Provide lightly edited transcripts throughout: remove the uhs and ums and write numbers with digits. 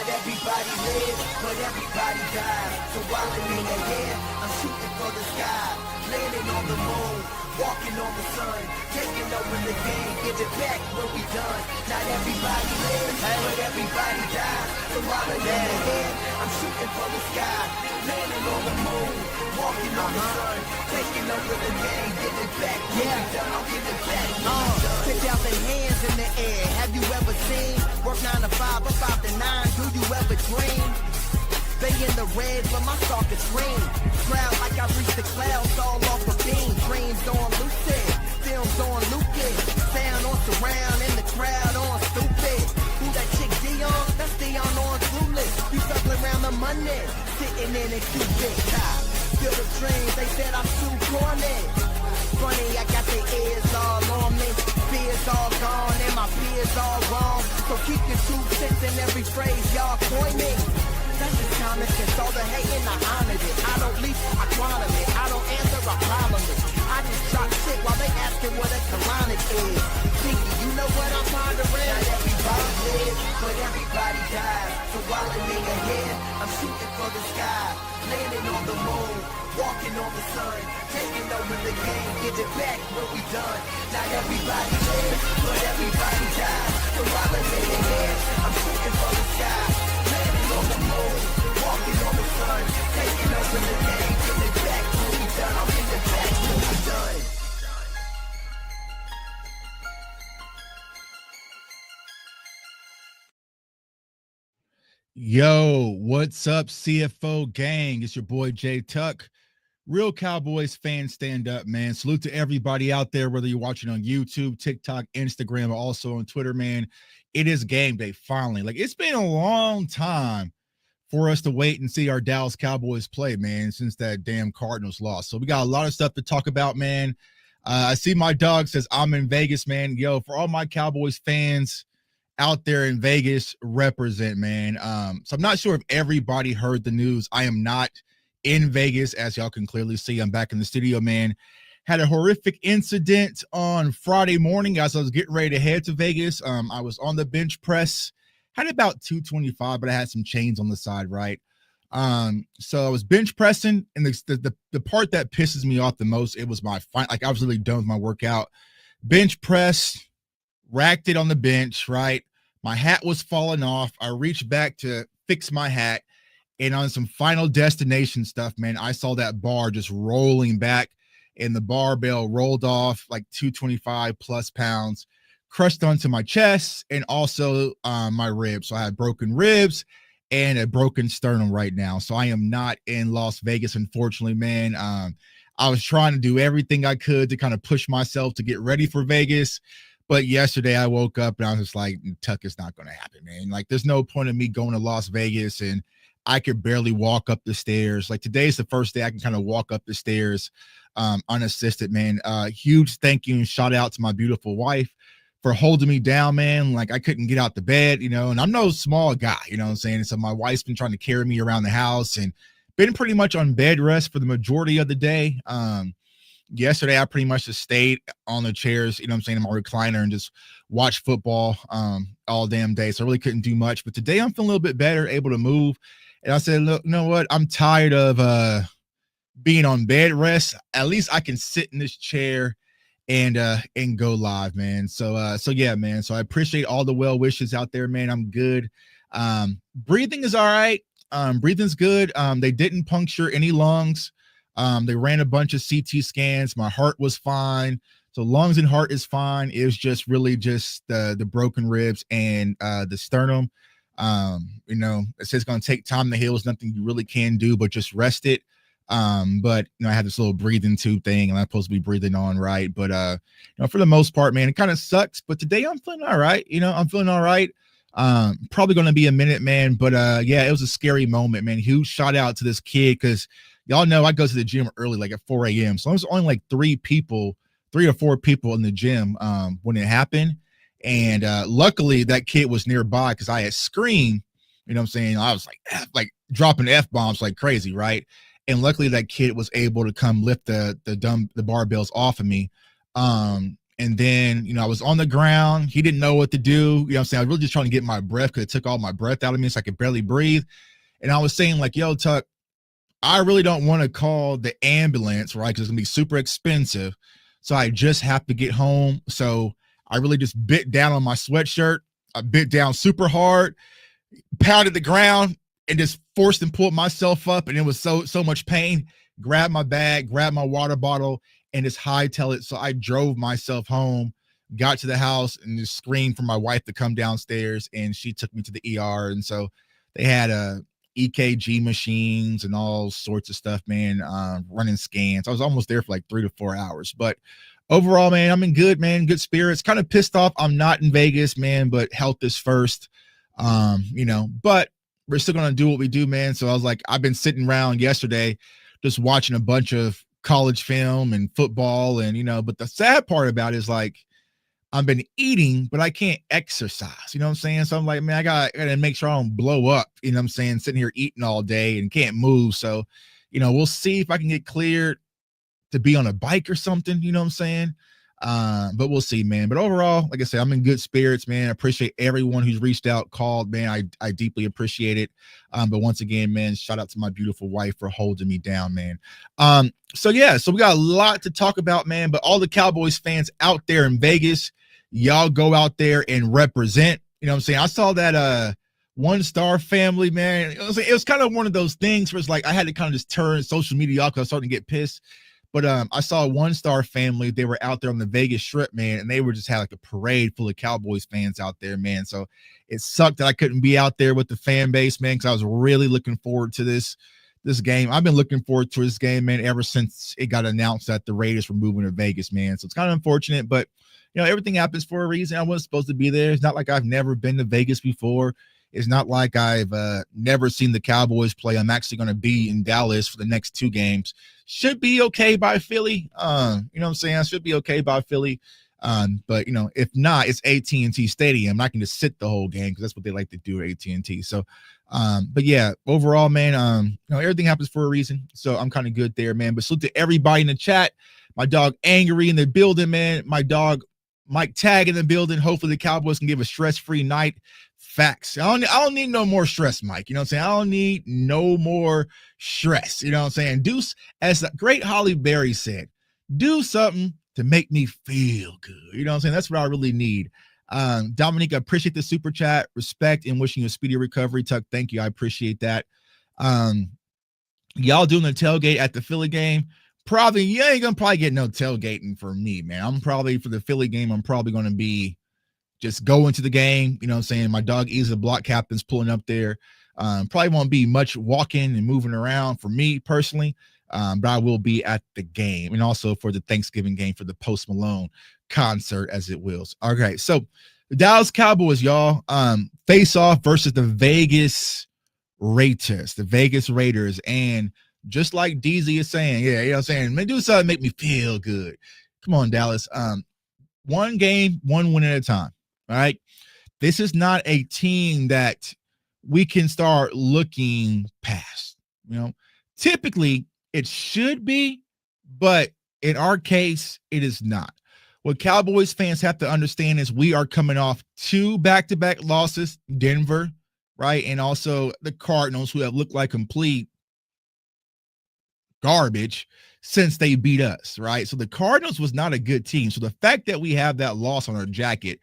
Not everybody lives, but everybody dies. So while I'm in the air, I'm shooting for the sky. Landing on the moon, walking on the sun, taking over the game, get it back when we done. Not everybody lives, but everybody dies. So while I'm in the air, I'm shooting for the sky. Landing on the moon, walking on the sun, taking over the game, get it back when we done. I'll get it back when we done. Stick out the hands in the air. Have you ever seen? Work 9 to 5 or 5 to 9. Do you ever dream? They in the red, but my stalk is green. Proud like I reached the clouds all off a beam. Dreams on lucid, films on lucid. Sound on surround, in the crowd on stupid. Who that chick Dion? That's Dion on clueless. You circling around the money, sitting in a Cupid top. Feel the dreams, they said I'm too corny. Funny, I got the ears all on me. Fears all gone and my fears all wrong. So keep your 2 cents in every phrase y'all coining. That's just common sense, all the hating, I honored it. I don't leave, I quantum it. I don't answer, I problem it. I just drop shit while they asking what a colonic is. Thinky, you know what I'm pondering? Not everybody lives, but everybody dies. So while I'm in the head, I'm shooting for the sky. Landing on the moon, walking on the sun, taking over the game, get it back when we done. Not everybody lives, but everybody dies. So while I'm in the head, I'm shooting for the sky. Landing on the moon, walking on the sun, taking over the game, get it back when we done. I'll get it back when we done. Yo, what's up, CFO gang? It's your boy Jay Tuck. Real Cowboys fans, stand up, man. Salute to everybody out there, whether you're watching on YouTube, TikTok, Instagram, or also on Twitter, man. It is game day, finally. Like, it's been a long time for us to wait and see our Dallas Cowboys play, man, since that damn Cardinals loss. So we got a lot of stuff to talk about, man. I see my dog says I'm in Vegas, man. Yo, for all my Cowboys fans out there in Vegas, represent, man. So I'm not sure if everybody heard the news. I am not in Vegas, as y'all can clearly see. I'm back in the studio, man. Had a horrific incident on Friday morning as I was getting ready to head to Vegas. I was on the bench press, had about 225, but I had some chains on the side, right? So I was bench pressing, and the part that pisses me off the most, it was my like I was really done with my workout. Bench press, racked it on the bench, right? My hat was falling off. I reached back to fix my hat, and on some Final Destination stuff, man, I saw that bar just rolling back, and the barbell rolled off like 225 plus pounds, crushed onto my chest and also my ribs. So I had broken ribs and a broken sternum right now. So I am not in Las Vegas, unfortunately, man. I was trying to do everything I could to kind of push myself to get ready for Vegas. But yesterday I woke up and I was just like, Tuck, it's not going to happen, man. Like, there's no point in me going to Las Vegas and I could barely walk up the stairs. Like, today's the first day I can kind of walk up the stairs unassisted, man. Huge thank you and shout out to my beautiful wife for holding me down, man. Like, I couldn't get out the bed, you know, and I'm no small guy, you know what I'm saying? And so my wife's been trying to carry me around the house and been pretty much on bed rest for the majority of the day. Yesterday, I pretty much just stayed on the chairs, you know what I'm saying, in my recliner and just watched football all damn day. So I really couldn't do much. But today I'm feeling a little bit better, able to move. And I said, look, you know what? I'm tired of being on bed rest. At least I can sit in this chair and go live, man. So yeah, man. So I appreciate all the well wishes out there, man. I'm good. Breathing is all right. Breathing's good. They didn't puncture any lungs. They ran a bunch of CT scans. My heart was fine. So lungs and heart is fine. It was just really just the broken ribs and the sternum. You know, it says it's going to take time to heal. There's nothing you really can do but just rest it. But you know, I had this little breathing tube thing and I'm supposed to be breathing on, right? But you know, for the most part, man, it kind of sucks. But today I'm feeling all right. You know, I'm feeling all right. Probably going to be a minute, man. But yeah, it was a scary moment, man. Huge shout out to this kid because y'all know I go to the gym early, like at 4 a.m. So there's only like 3 or 4 people in the gym when it happened. And luckily that kid was nearby because I had screamed, you know what I'm saying? I was like dropping F-bombs like crazy, right? And luckily that kid was able to come lift the barbells off of me. And then, I was on the ground. He didn't know what to do. You know what I'm saying? I was really just trying to get my breath because it took all my breath out of me, so I could barely breathe. And I was saying, like, yo, Tuck, I really don't want to call the ambulance, right? Because it's going to be super expensive. So I just have to get home. So I really just bit down on my sweatshirt. I bit down super hard, pounded the ground, and just forced and pulled myself up. And it was so much pain. Grabbed my bag, grabbed my water bottle, and just hightail it. So I drove myself home, got to the house, and just screamed for my wife to come downstairs. And she took me to the ER. And so they had EKG machines and all sorts of stuff, man, running scans. I was almost there for like 3 to 4 hours. But overall, man, I'm in good, man, good spirits. Kind of pissed off I'm not in Vegas, man, but health is first. But we're still going to do what we do, man. So I was like, I've been sitting around yesterday just watching a bunch of college film and football and, but the sad part about it is like, I've been eating, but I can't exercise. You know what I'm saying? So I'm like, man, I gotta make sure I don't blow up. You know what I'm saying? Sitting here eating all day and can't move. So, we'll see if I can get cleared to be on a bike or something. You know what I'm saying? But we'll see, man. But overall, like I said, I'm in good spirits, man. I appreciate everyone who's reached out, called, man. I deeply appreciate it. But once again, man, shout out to my beautiful wife for holding me down, man. So we got a lot to talk about, man. But all the Cowboys fans out there in Vegas, y'all go out there and represent. You know what I'm saying? I saw that One Star family, man. It was kind of one of those things where it's like I had to kind of just turn social media off because I was starting to get pissed. But I saw One Star family. They were out there on the Vegas Strip, man, and they were just had like a parade full of Cowboys fans out there, man. So it sucked that I couldn't be out there with the fan base, man, because I was really looking forward to this game. I've been looking forward to this game, man, ever since it got announced that the Raiders were moving to Vegas, man. So it's kind of unfortunate, but everything happens for a reason. I wasn't supposed to be there. It's not like I've never been to Vegas before. It's not like I've never seen the Cowboys play. I'm actually going to be in Dallas for the next 2 games. Should be okay by Philly. You know what I'm saying? Should be okay by Philly. But if not, it's AT&T Stadium. I can just sit the whole game because that's what they like to do at AT&T. So, but yeah, overall, man, everything happens for a reason. So I'm kind of good there, man. But salute to everybody in the chat. My dog Angry in the building, man. My dog Mike Tag in the building. Hopefully the Cowboys can give a stress-free night. Facts. I don't need no more stress, Mike. You know what I'm saying? I don't need no more stress. You know what I'm saying? Deuce, as the great Holly Berry said, do something to make me feel good. You know what I'm saying? That's what I really need. Dominique, I appreciate the super chat. Respect and wishing you a speedy recovery. Tuck, thank you. I appreciate that. Y'all doing the tailgate at the Philly game? Probably, you ain't gonna probably get no tailgating for me, man. I'm probably for the Philly game. I'm probably gonna be just going to the game. You know what I'm saying? My dog Easy, the block captain's pulling up there. Probably won't be much walking and moving around for me personally, but I will be at the game and also for the Thanksgiving game for the Post Malone concert as it wills. Okay, so the Dallas Cowboys, y'all, face off versus the Vegas Raiders. And just like DZ is saying, yeah, you know what I'm saying? Man, do something make me feel good. Come on, Dallas. One game, one win at a time. All right. This is not a team that we can start looking past. Typically it should be, but in our case, it is not. What Cowboys fans have to understand is we are coming off 2 back-to-back losses, Denver, right? And also the Cardinals, who have looked like complete garbage since they beat us, right? So the Cardinals was not a good team. So the fact that we have that loss on our jacket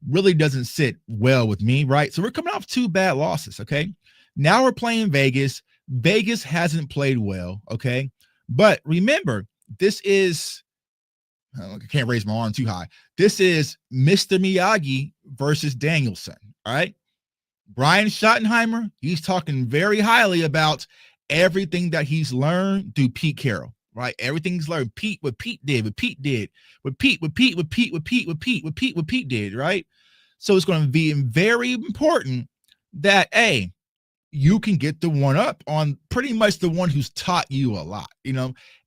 really doesn't sit well with me, right? So we're coming off 2 bad losses, okay? Now we're playing Vegas. Vegas hasn't played well, okay? But remember, this is, I can't raise my arm too high. This is Mr. Miyagi versus Danielson, all right? Brian Schottenheimer, he's talking very highly about everything that he's learned through Pete Carroll, right? Everything he's learned. What Pete did, right? So it's going to be very important that, A, you can get the one up on pretty much the one who's taught you a lot.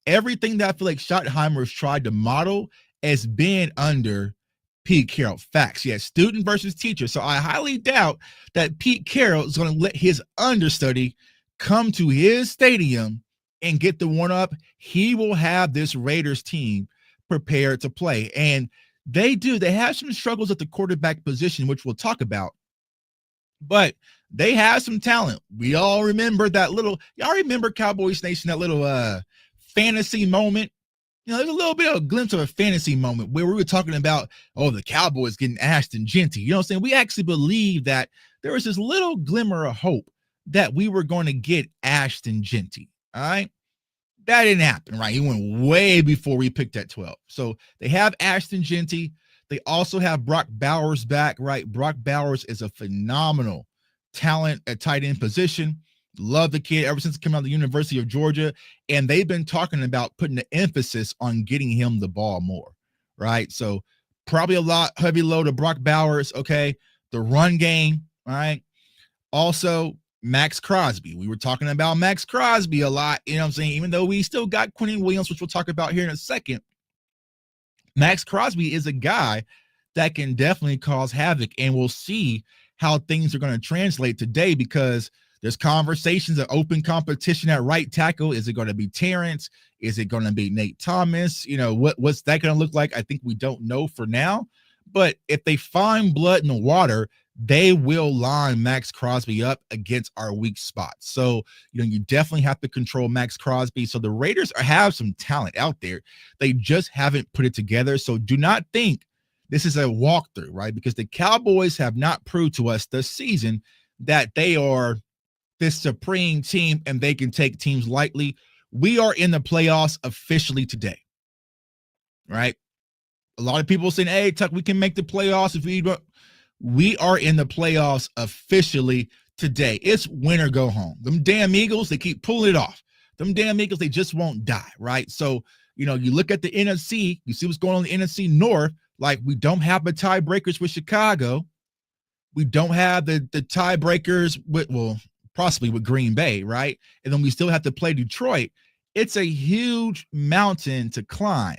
Everything that I feel like Schottenheimer has tried to model has been under Pete Carroll. Facts. Yeah, student versus teacher. So I highly doubt that Pete Carroll is going to let his understudy come to his stadium and get the one up. He will have this Raiders team prepared to play. And They do. They have some struggles at the quarterback position, which we'll talk about, but they have some talent. We all remember that little, y'all remember Cowboys Nation, that little fantasy moment. There's a little bit of a glimpse of a fantasy moment where we were talking about, the Cowboys getting Ashton Jeanty. You know what I'm saying? We actually believe that there was this little glimmer of hope that we were going to get Ashton Jeanty. All right. That didn't happen, right? He went way before we picked at 12. So they have Ashton Jeanty. They also have Brock Bowers back, right? Brock Bowers is a phenomenal talent at tight end position. Love the kid ever since he came out of the University of Georgia. And they've been talking about putting the emphasis on getting him the ball more, right? So probably a lot heavy load of Brock Bowers, okay? The run game, all right? Also, Max Crosby. We were talking about Max Crosby a lot, you know what I'm saying? Even though we still got Quentin Williams, which we'll talk about here in a second, Max Crosby is a guy that can definitely cause havoc, and we'll see how things are going to translate today because there's conversations of open competition at right tackle. Is it going to be Terrence? Is it going to be Nate Thomas? What's that going to look like? I think we don't know for now, but if they find blood in the water, they will line Max Crosby up against our weak spots. So, you definitely have to control Max Crosby. So the Raiders have some talent out there. They just haven't put it together. So do not think this is a walkthrough, right? Because the Cowboys have not proved to us this season that they are this supreme team and they can take teams lightly. We are in the playoffs officially today, right? A lot of people saying, hey, Tuck, we can make the playoffs if we are in the playoffs officially today. It's win or go home. Them damn Eagles, they keep pulling it off. Them damn Eagles, they just won't die, right? So, you look at the NFC, you see what's going on in the NFC North. Like, we don't have the tiebreakers with Chicago. We don't have the tiebreakers with, possibly with Green Bay, right? And then we still have to play Detroit. It's a huge mountain to climb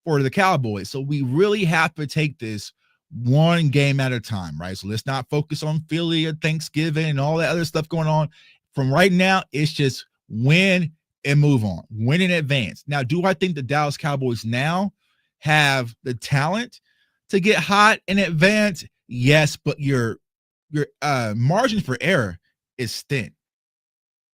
for the Cowboys. So we really have to take this one game at a time, right? So let's not focus on Philly and Thanksgiving and all that other stuff going on. From right now, it's just win and move on, win in advance. Now, do I think the Dallas Cowboys now have the talent to get hot in advance? Yes, but your margin for error is thin.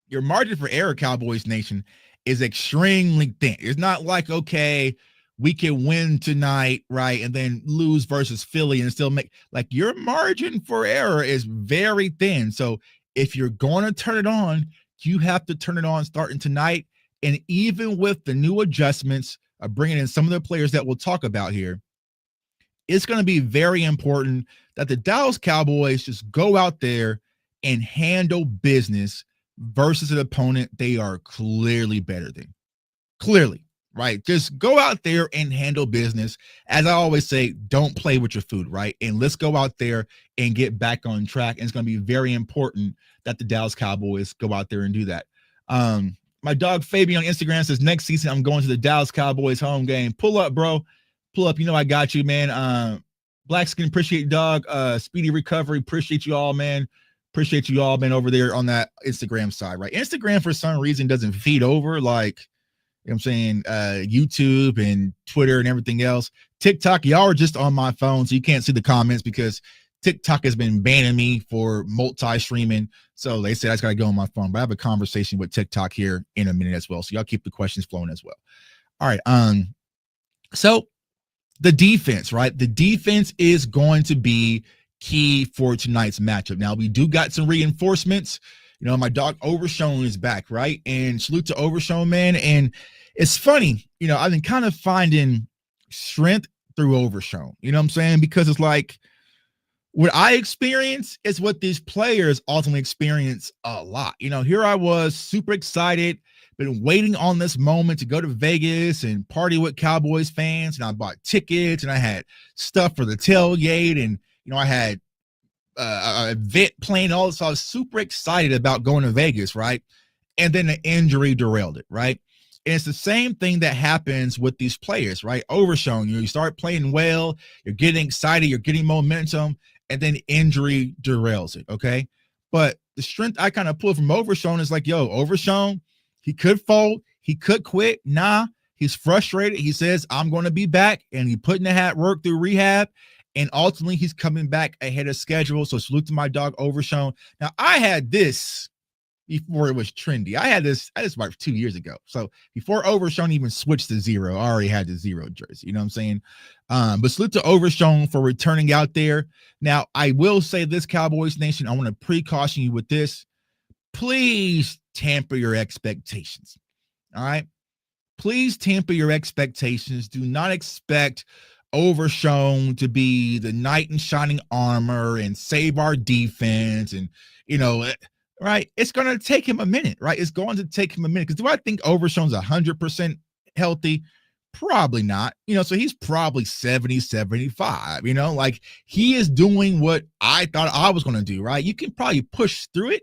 Your margin for error, Cowboys Nation, is extremely thin. It's not like, okay, we can win tonight, right, and then lose versus Philly and still make, like, your margin for error is very thin. So if you're going to turn it on, you have to turn it on starting tonight. And even with the new adjustments of bringing in some of the players that we'll talk about here, it's going to be very important that the Dallas Cowboys just go out there and handle business versus an opponent they are clearly better than. Clearly. Right? Just go out there and handle business. As I always say, don't play with your food, right? And let's go out there and get back on track. And it's going to be very important that the Dallas Cowboys go out there and do that. My dog Fabian on Instagram says, next season, I'm going to the Dallas Cowboys home game. Pull up, bro. Pull up. I got you, man. Black Skin, appreciate you, dog. Speedy recovery. Appreciate you all, man. Appreciate you all, man, over there on that Instagram side, right? Instagram, for some reason, doesn't feed over like, you know what I'm saying, YouTube and Twitter and everything else. TikTok, y'all are just on my phone, so you can't see the comments because TikTok has been banning me for multi-streaming. So they said I just got to go on my phone. But I have a conversation with TikTok here in a minute as well. So y'all keep the questions flowing as well. All right. So the defense, right? The defense is going to be key for tonight's matchup. Now, we do got some reinforcements. My dog Overshown is back, right? And salute to Overshown, man. And it's funny, I've been kind of finding strength through Overshown. You know what I'm saying? Because it's like what I experience is what these players ultimately experience a lot. Here I was super excited, been waiting on this moment to go to Vegas and party with Cowboys fans. And I bought tickets and I had stuff for the tailgate. And, I had a event playing all this. So I was super excited about going to Vegas, right? And then the injury derailed it, right? And it's the same thing that happens with these players, right? Overshown, you start playing well, you're getting excited, you're getting momentum, and then injury derails it, okay? But the strength I kind of pull from Overshown is like, Overshown, he could fold, he could quit. Nah, He's frustrated. He says, I'm going to be back, and he put in the hat work through rehab, and ultimately he's coming back ahead of schedule. So salute to my dog Overshown. Now, I had this before it was trendy. I had this about 2 years ago. So before Overshown even switched to zero, I already had the zero jersey. You know what I'm saying? But salute to Overshown for returning out there. Now, I will say this, Cowboys Nation, I want to precaution you with this. Please tamper your expectations. All right? Please tamper your expectations. Do not expect Overshown to be the knight in shining armor and save our defense. And, you know, right? It's going to take him a minute, right? It's going to take him a minute. Because do I think Overshown's 100% healthy? Probably not. You know, so he's probably 70, 75. You know, like he is doing what I thought I was going to do, right? You can probably push through it.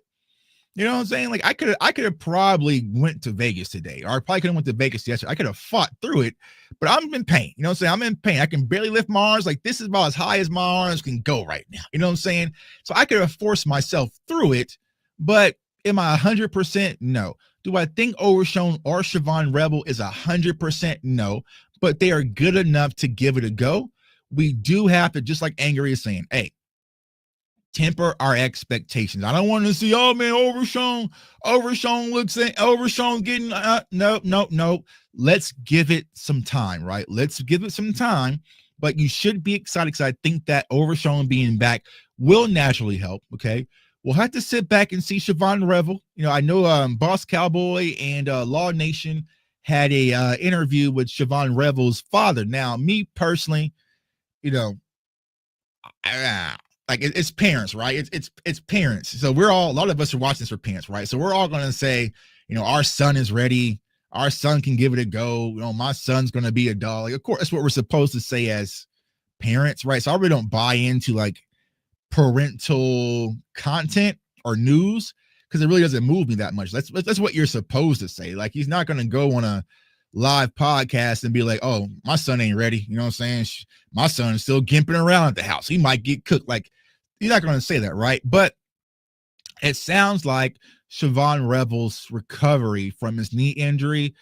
You know what I'm saying? Like I could have probably went to Vegas today, or I probably could have went to Vegas yesterday. I could have fought through it, but I'm in pain. You know what I'm saying? I'm in pain. I can barely lift my arms. Like this is about as high as my arms can go right now. You know what I'm saying? So I could have forced myself through it, but am I 100%? No. Do I think Overshown or Siobhan Rebel is 100%? No, but they are good enough to give it a go. We do have to, just like Angry is saying, hey, temper our expectations. I don't want to see, oh man, Overshown getting, no. Let's give it some time, right? Let's give it some time, but you should be excited because I think that Overshown being back will naturally help, okay? We'll have to sit back and see Siobhan Rebel. You know, I know Boss Cowboy and Law Nation had a interview with Siobhan Rebel's father. Now, me personally, you know, like it's parents, right? It's parents. So a lot of us are watching this for parents, right? So we're all going to say, you know, our son is ready. Our son can give it a go. You know, my son's going to be a dog. Like, of course, that's what we're supposed to say as parents, right? So I really don't buy into like parental content or news because it really doesn't move me that much. That's what you're supposed to say. Like he's not going to go on a live podcast and be like, oh, my son ain't ready. You know what I'm saying? My son is still gimping around at the house. He might get cooked. Like you're not going to say that, right? But it sounds like Siobhan Rebel's recovery from his knee injury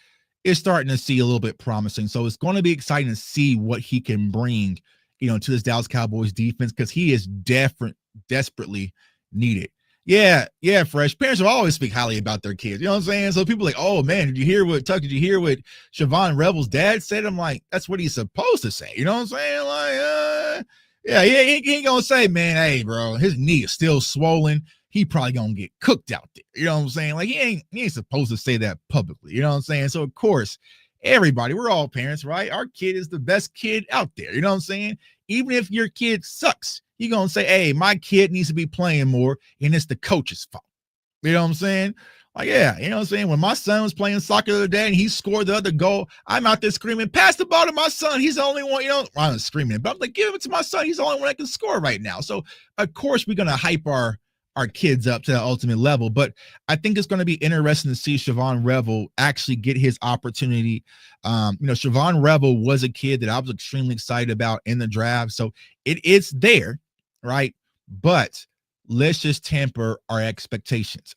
is starting to see a little bit promising. So it's going to be exciting to see what he can bring, you know, to this Dallas Cowboys defense because he is desperately needed. Yeah, Fresh. Parents will always speak highly about their kids. You know what I'm saying? So people are like, oh man, did you hear what Siobhan Rebel's dad said? I'm like, that's what he's supposed to say. You know what I'm saying? Like, yeah, he ain't gonna say, man, hey, bro, his knee is still swollen. He probably gonna get cooked out there. You know what I'm saying? Like he ain't supposed to say that publicly. You know what I'm saying? So of course, everybody, we're all parents, right? Our kid is the best kid out there. You know what I'm saying? Even if your kid sucks, you're going to say, hey, my kid needs to be playing more, and it's the coach's fault. You know what I'm saying? Like, yeah, you know what I'm saying? When my son was playing soccer the other day and he scored the other goal, I'm out there screaming, pass the ball to my son. He's the only one, you know, I'm not screaming, but I'm like, give it to my son. He's the only one that can score right now. So, of course, we're going to hype our kids up to the ultimate level. But I think it's going to be interesting to see Siobhan Rebel actually get his opportunity. You know, Siobhan Rebel was a kid that I was extremely excited about in the draft. So it is there, right? But let's just temper our expectations.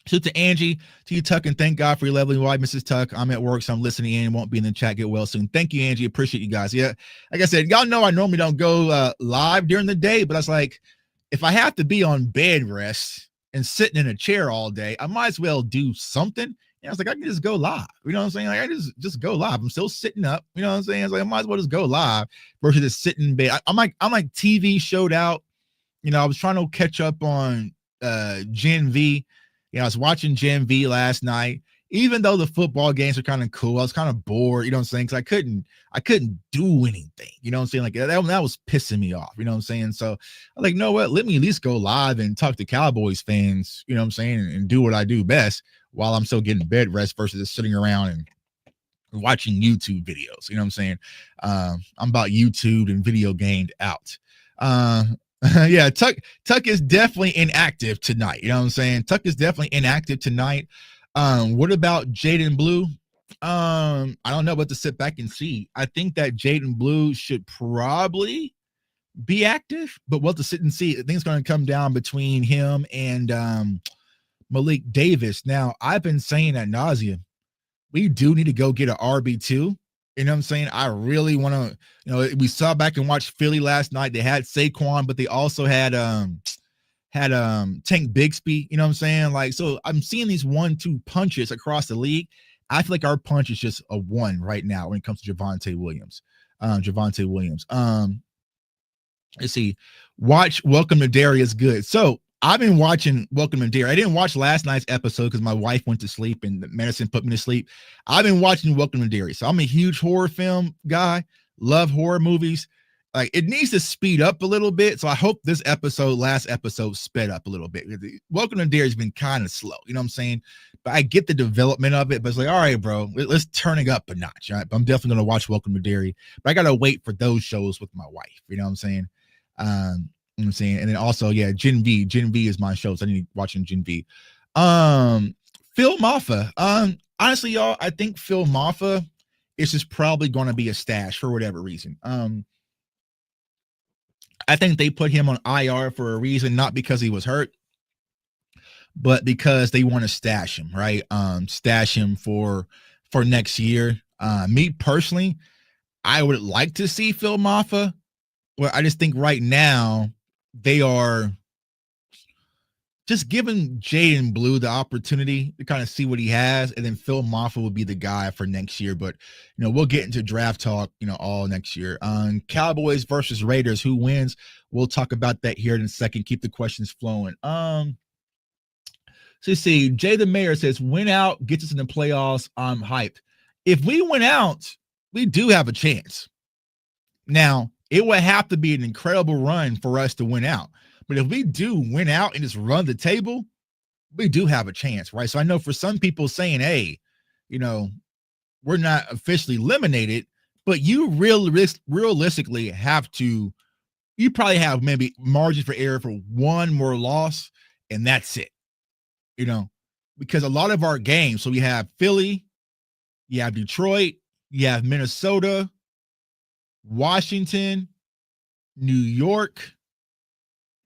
So to Angie, to you, Tuck, and thank God for your lovely wife, Mrs. Tuck. I'm at work, so I'm listening in. Won't be in the chat. Get well soon. Thank you, Angie. Appreciate you guys. Yeah, like I said, y'all know I normally don't go live during the day, but I was like, if I have to be on bed rest and sitting in a chair all day, I might as well do something. And I was like, I can just go live. You know what I'm saying? Like I just go live. I'm still sitting up. You know what I'm saying? It's like I might as well just go live versus just sitting in bed. I'm like TV showed out. You know, I was trying to catch up on Gen V. You know, I was watching Gen V last night. Even though the football games are kind of cool, I was kind of bored, you know what I'm saying? Because I couldn't do anything, you know what I'm saying? Like that was pissing me off, you know what I'm saying? So I'm like, no, what? Let me at least go live and talk to Cowboys fans, you know what I'm saying, and do what I do best while I'm still getting bed rest versus just sitting around and watching YouTube videos, you know what I'm saying? I'm about YouTube and video gamed out. Yeah, Tuck is definitely inactive tonight, you know what I'm saying? Tuck is definitely inactive tonight. What about Jaden Blue? I don't know, but to sit back and see. I think that Jaden Blue should probably be active, but we'll have to sit and see. I think it's going to come down between him and Malik Davis. Now, I've been saying ad nauseum, we do need to go get an RB2. You know what I'm saying? I really want to, we saw back and watched Philly last night. They had Saquon, but they also had Tank Bigsby, you know what I'm saying? Like, so I'm seeing these 1-2 punches across the league. I feel like our punch is just a 1 right now when it comes to Javonte Williams. Let's see. Watch Welcome to Derry is good. So I've been watching Welcome to Derry. I didn't watch last night's episode because my wife went to sleep and medicine put me to sleep. I've been watching Welcome to Derry. So I'm a huge horror film guy. Love horror movies. Like, it needs to speed up a little bit. So I hope this last episode sped up a little bit. Welcome to Derry has been kind of slow. You know what I'm saying? But I get the development of it. But it's like, all right, bro, let's turn it up a notch. Right? But I'm definitely going to watch Welcome to Derry. But I got to wait for those shows with my wife. You know what I'm saying? You know what I'm saying? And then also, yeah, Gen V. Gen V is my show. So I need to watch Gen V. Phil Maffa. Honestly, y'all, I think Phil Maffa is just probably going to be a stash for whatever reason. I think they put him on IR for a reason, not because he was hurt, but because they want to stash him, right? Stash him for next year. Me personally, I would like to see Phil Maffa. Well, I just think right now they are just giving Jaden Blue the opportunity to kind of see what he has, and then Phil Maffa will be the guy for next year. But we'll get into draft talk, all next year. Cowboys versus Raiders, who wins? We'll talk about that here in a second. Keep the questions flowing. So you see, Jay the Mayor says, win out, gets us in the playoffs. I'm hyped. If we win out, we do have a chance. Now, it would have to be an incredible run for us to win out. But if we do win out and just run the table, we do have a chance, right? So I know for some people saying, hey, we're not officially eliminated, but you realistically have to, you probably have maybe margin for error for one more loss, and that's it, because a lot of our games, so we have Philly, you have Detroit, you have Minnesota, Washington, New York,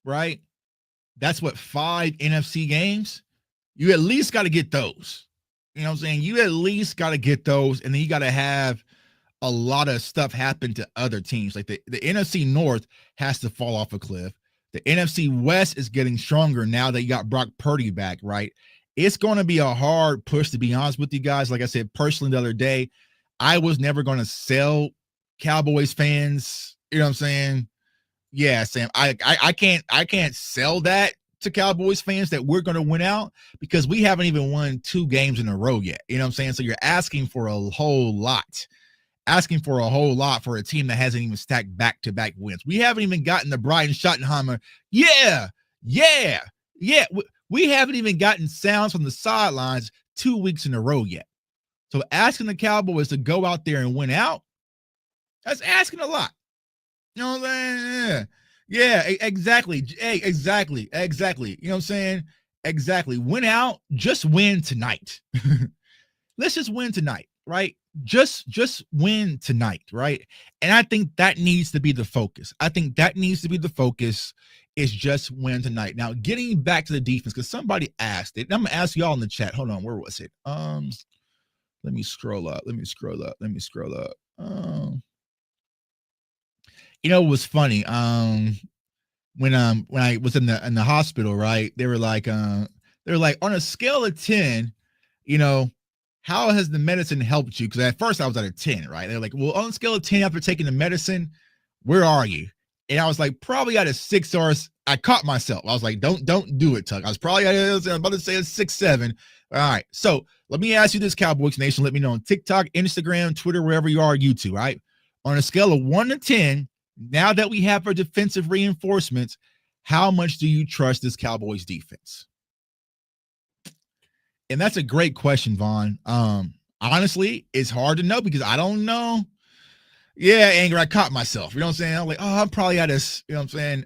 right? That's what 5 NFC games. You at least got to get those. You know what I'm saying? You at least got to get those, and then you got to have a lot of stuff happen to other teams. Like the NFC North has to fall off a cliff. The NFC West is getting stronger now that you got Brock Purdy back, right? It's going to be a hard push, to be honest with you guys. Like I said, personally the other day, I was never going to sell Cowboys fans. You know what I'm saying? Yeah, Sam, I can't sell that to Cowboys fans that we're going to win out, because we haven't even won 2 games in a row yet. You know what I'm saying? So you're asking for a whole lot for a team that hasn't even stacked back-to-back wins. We haven't even gotten the Brian Schottenheimer. Yeah. We haven't even gotten sounds from the sidelines 2 weeks in a row yet. So asking the Cowboys to go out there and win out, that's asking a lot. You know what I'm saying? Yeah, exactly. Hey, exactly. You know what I'm saying? Exactly. Win out, just win tonight. Let's just win tonight, right? Just win tonight, right? And I think that needs to be the focus. Is just win tonight. Now, getting back to the defense, because somebody asked it. And I'm going to ask y'all in the chat. Hold on, where was it? Let me scroll up. It was funny. When I was in the hospital, right? They were like, on a scale of 10, how has the medicine helped you? Because at first I was at a 10, right? They're like, well, on a scale of 10 after taking the medicine, where are you? And I was like, probably at a 6, or I caught myself. I was like, don't do it, Tuck. I was probably I'm about to say a 6, 7. All right. So let me ask you this, Cowboys Nation. Let me know on TikTok, Instagram, Twitter, wherever you are, YouTube, right? On a scale of 1 to 10, now that we have our defensive reinforcements, how much do you trust this Cowboys defense? And that's a great question, Vaughn. Honestly, it's hard to know because I don't know. Yeah, Anger, I caught myself. You know what I'm saying? I'm like, I'm probably at this, you know what I'm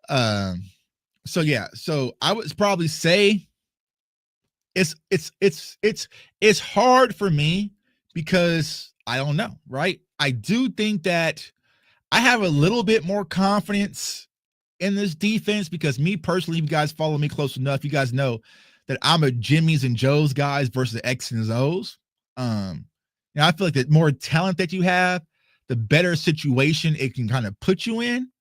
saying? So yeah, so I would probably say it's hard for me because I don't know, right? I do think that I have a little bit more confidence in this defense because me personally, you guys follow me close enough, you guys know that I'm a Jimmy's and Joe's guys versus the X and O's. I feel like the more talent that you have, the better situation it can kind of put you in.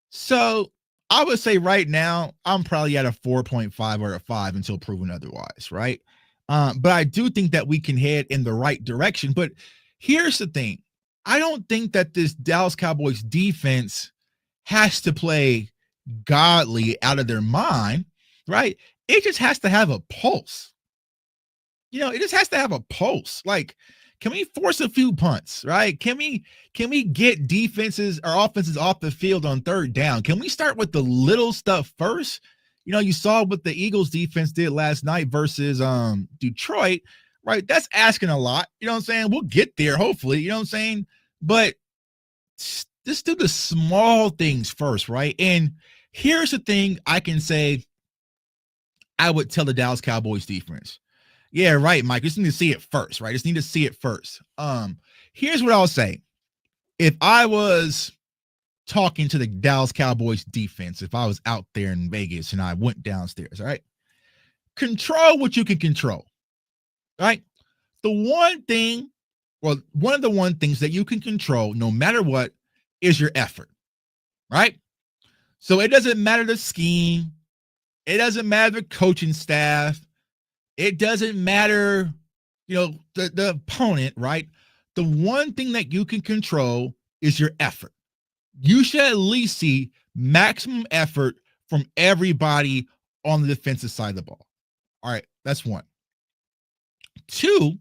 So I would say right now, I'm probably at a 4.5 or a 5 until proven otherwise, right? But I do think that we can head in the right direction. But here's the thing. I don't think that this Dallas Cowboys defense has to play godly out of their mind, right? It just has to have a pulse. It just has to have a pulse. Like, can we force a few punts, right? Can we get defenses or offenses off the field on third down? Can we start with the little stuff first? You saw what the Eagles defense did last night versus Detroit, right? That's asking a lot. You know what I'm saying? We'll get there, hopefully. You know what I'm saying? But just do the small things first, right? And here's the thing I can say I would tell the Dallas Cowboys defense. Yeah, right, Mike. Just need to see it first, right? Just need to see it first. Here's what I'll say. If I was talking to the Dallas Cowboys defense, if I was out there in Vegas and I went downstairs, all right? Control what you can control, right? One of the one things that you can control, no matter what, is your effort, right? So it doesn't matter the scheme. It doesn't matter the coaching staff. It doesn't matter, the opponent, right? The one thing that you can control is your effort. You should at least see maximum effort from everybody on the defensive side of the ball. All right, that's one. Two,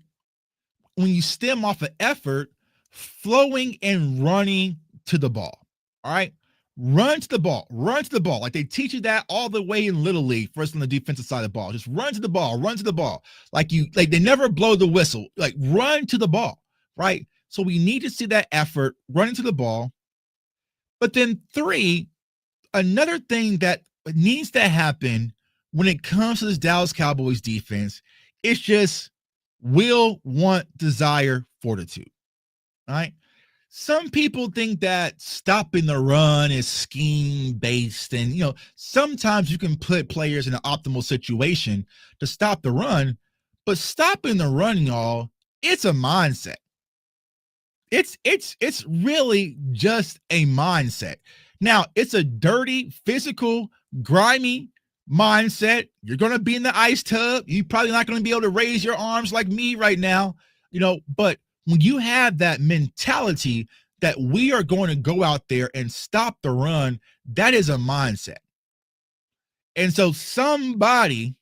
when you stem off of effort, flowing and running to the ball. All right? Run to the ball. Like they teach you that all the way in Little League, first on the defensive side of the ball. Just run to the ball. Like they never blow the whistle. Like run to the ball, right? So we need to see that effort, running to the ball. But then three, another thing that needs to happen when it comes to this Dallas Cowboys defense is just will, want, desire, fortitude. All right? Some people think that stopping the run is scheme based. And, sometimes you can put players in an optimal situation to stop the run, but stopping the run, y'all, it's a mindset. It's really just a mindset. Now, it's a dirty, physical, grimy mindset. You're going to be in the ice tub. You're probably not going to be able to raise your arms like me right now, but when you have that mentality that we are going to go out there and stop the run, that is a mindset. And so somebody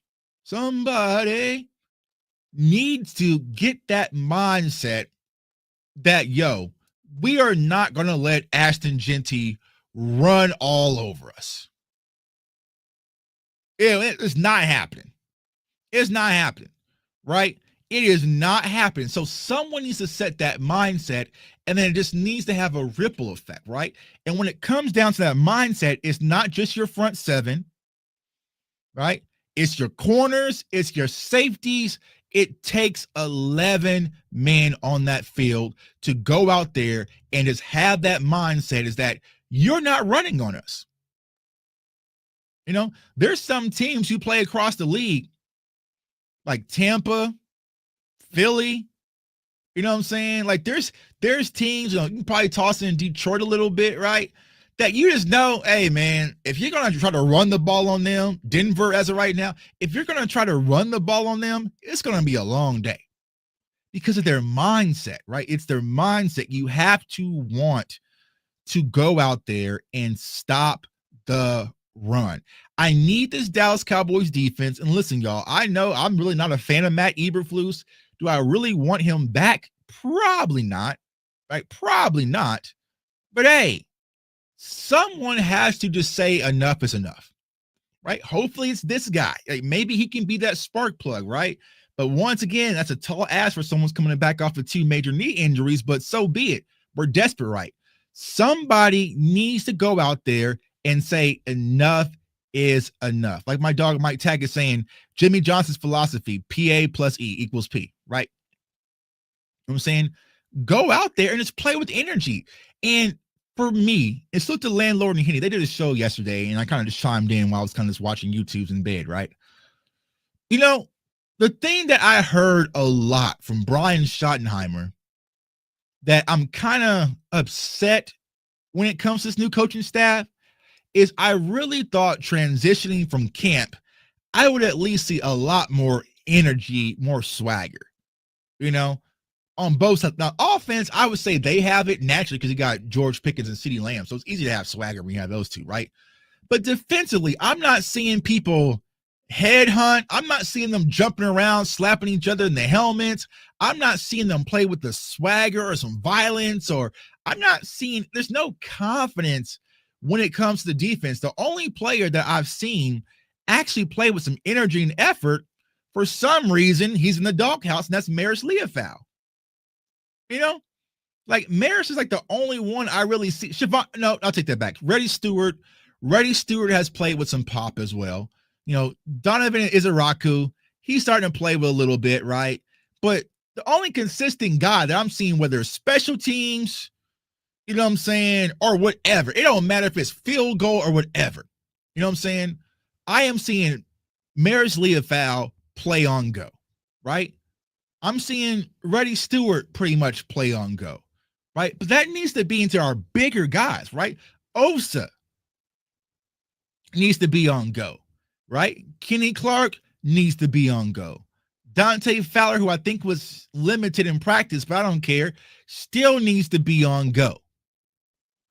needs to get that mindset that, we are not going to let Ashton Genty run all over us. It's not happening. It's not happening, right? It is not happening. So someone needs to set that mindset, and then it just needs to have a ripple effect, right? And when it comes down to that mindset, it's not just your front seven, right? It's your corners, it's your safeties. It takes 11 men on that field to go out there and just have that mindset is that you're not running on us. There's some teams who play across the league, like Tampa, Philly, you know what I'm saying? Like there's teams, you can probably toss in Detroit a little bit, right? That you just know, hey man, if you're going to try to run the ball on them, Denver as of right now, if you're going to try to run the ball on them, it's going to be a long day because of their mindset, right? It's their mindset. You have to want to go out there and stop the run. I need this Dallas Cowboys defense. And listen, y'all, I know I'm really not a fan of Matt Eberflus. Do I really want him back? Probably not, right? Probably not. But hey, someone has to just say enough is enough, right? Hopefully it's this guy. Like maybe he can be that spark plug, right? But once again, that's a tall ask for someone's coming back off of 2 major knee injuries, but so be it. We're desperate, right? Somebody needs to go out there and say enough is enough. Like my dog Mike Tag is saying, Jimmy Johnson's philosophy, PA plus E equals P, right? You know what I'm saying? Go out there and just play with energy. And for me, it's looked at Landlord and Henny. They did a show yesterday, and I kind of just chimed in while I was kind of just watching YouTube's in bed, right? You know, the thing that I heard a lot from Brian Schottenheimer that I'm kind of upset when it comes to this new coaching staff is I really thought transitioning from camp, I would at least see a lot more energy, more swagger, you know, on both sides. Now, offense, I would say they have it naturally because you got George Pickens and CeeDee Lamb. So it's easy to have swagger when you have those two, right? But defensively, I'm not seeing people headhunt. I'm not seeing them jumping around, slapping each other in the helmets. I'm not seeing them play with the swagger or some violence, or I'm not seeing, there's no confidence when it comes to the defense. The only player that I've seen actually play with some energy and effort, for some reason, he's in the doghouse, and that's Maris Leofau. You know, like Maris is like the only one I really see. Siobhan, no, I'll take that back. Reddy Stewart has played with some pop as well. You know, Donovan Izaraku, he's starting to play with a little bit, right? But the only consistent guy that I'm seeing, whether it's special teams, you know what I'm saying, or whatever, it don't matter if it's field goal or whatever. You know what I'm saying? I am seeing Maris Leofau play on go, right? I'm seeing Reddy Stewart pretty much play on go, right? But that needs to be into our bigger guys, right? Osa needs to be on go, right? Kenny Clark needs to be on go. Dante Fowler, who I think was limited in practice, but I don't care, still needs to be on go.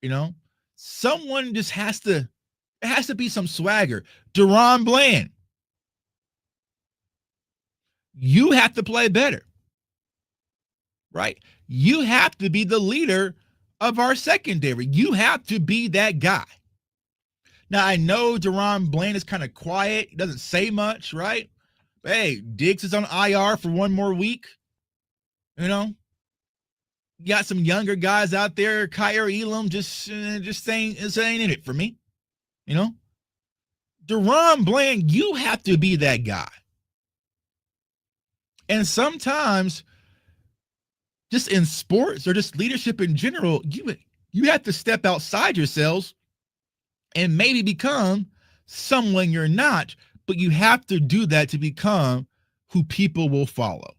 You know, someone just has to, it has to be some swagger. Deron Bland, you have to play better, right? You have to be the leader of our secondary. You have to be that guy. Now, I know Deron Bland is kind of quiet. He doesn't say much, right? But hey, Diggs is on IR for one more week. You know, you got some younger guys out there. Kyer Elam just saying this ain't in it for me. You know, Deron Bland, you have to be that guy. And sometimes, just in sports or just leadership in general, you have to step outside yourselves and maybe become someone you're not, but you have to do that to become who people will follow.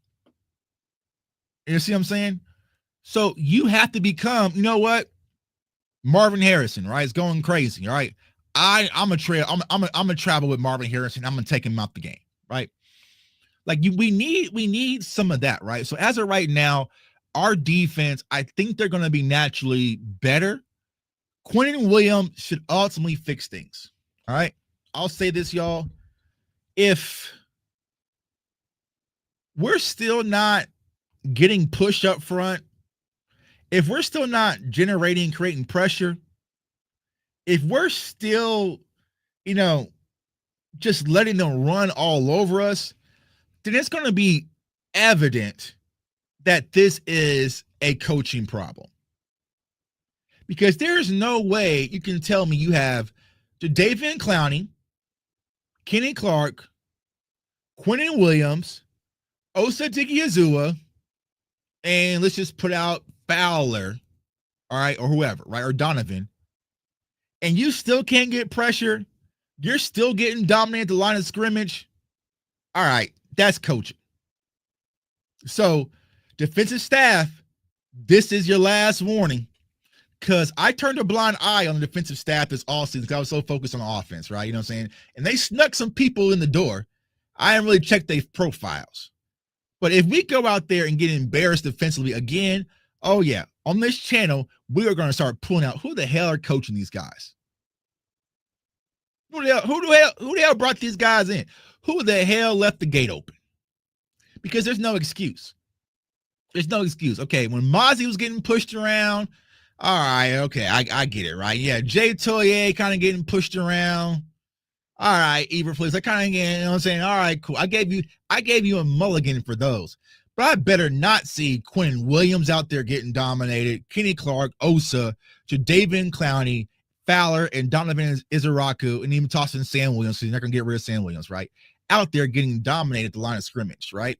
You see what I'm saying? So you have to become, you know what? Marvin Harrison, right? It's going crazy, all right? I'm gonna travel with Marvin Harrison. I'm gonna take him out the game, right? Like we need some of that, right? So as of right now, our defense, I think they're gonna be naturally better. Quentin Williams should ultimately fix things. All right. I'll say this, y'all. If we're still not getting pushed up front, if we're still not creating pressure, if we're still, you know, just letting them run all over us, then it's going to be evident that this is a coaching problem. Because there's no way you can tell me you have Jadeveon Clowney, Kenny Clark, Quentin Williams, Osa Digiazua, and let's just put out Fowler, all right, or whoever, right, or Donovan, and you still can't get pressure. You're still getting dominated at the line of scrimmage. All right, that's coaching. So, defensive staff, this is your last warning. Because I turned a blind eye on the defensive staff this all season because I was so focused on offense, right? You know what I'm saying? And they snuck some people in the door. I didn't really check their profiles. But if we go out there and get embarrassed defensively again, oh yeah, on this channel, we are going to start pulling out who the hell are coaching these guys? Who the hell brought these guys in? Who the hell left the gate open? Because there's no excuse. There's no excuse. Okay, when Mozzie was getting pushed around, all right, okay, I get it, right? Yeah, Jay Toye kind of getting pushed around. All right, Eberflus, I kind of get, you know what I'm saying? All right, cool. I gave you a mulligan for those. But I better not see Quentin Williams out there getting dominated, Kenny Clark, Osa, Jadeveon Clowney, Fowler, and Donovan Izaraku, and even tossing Sam Williams, so you're not going to get rid of Sam Williams, right? Out there getting dominated at the line of scrimmage, right?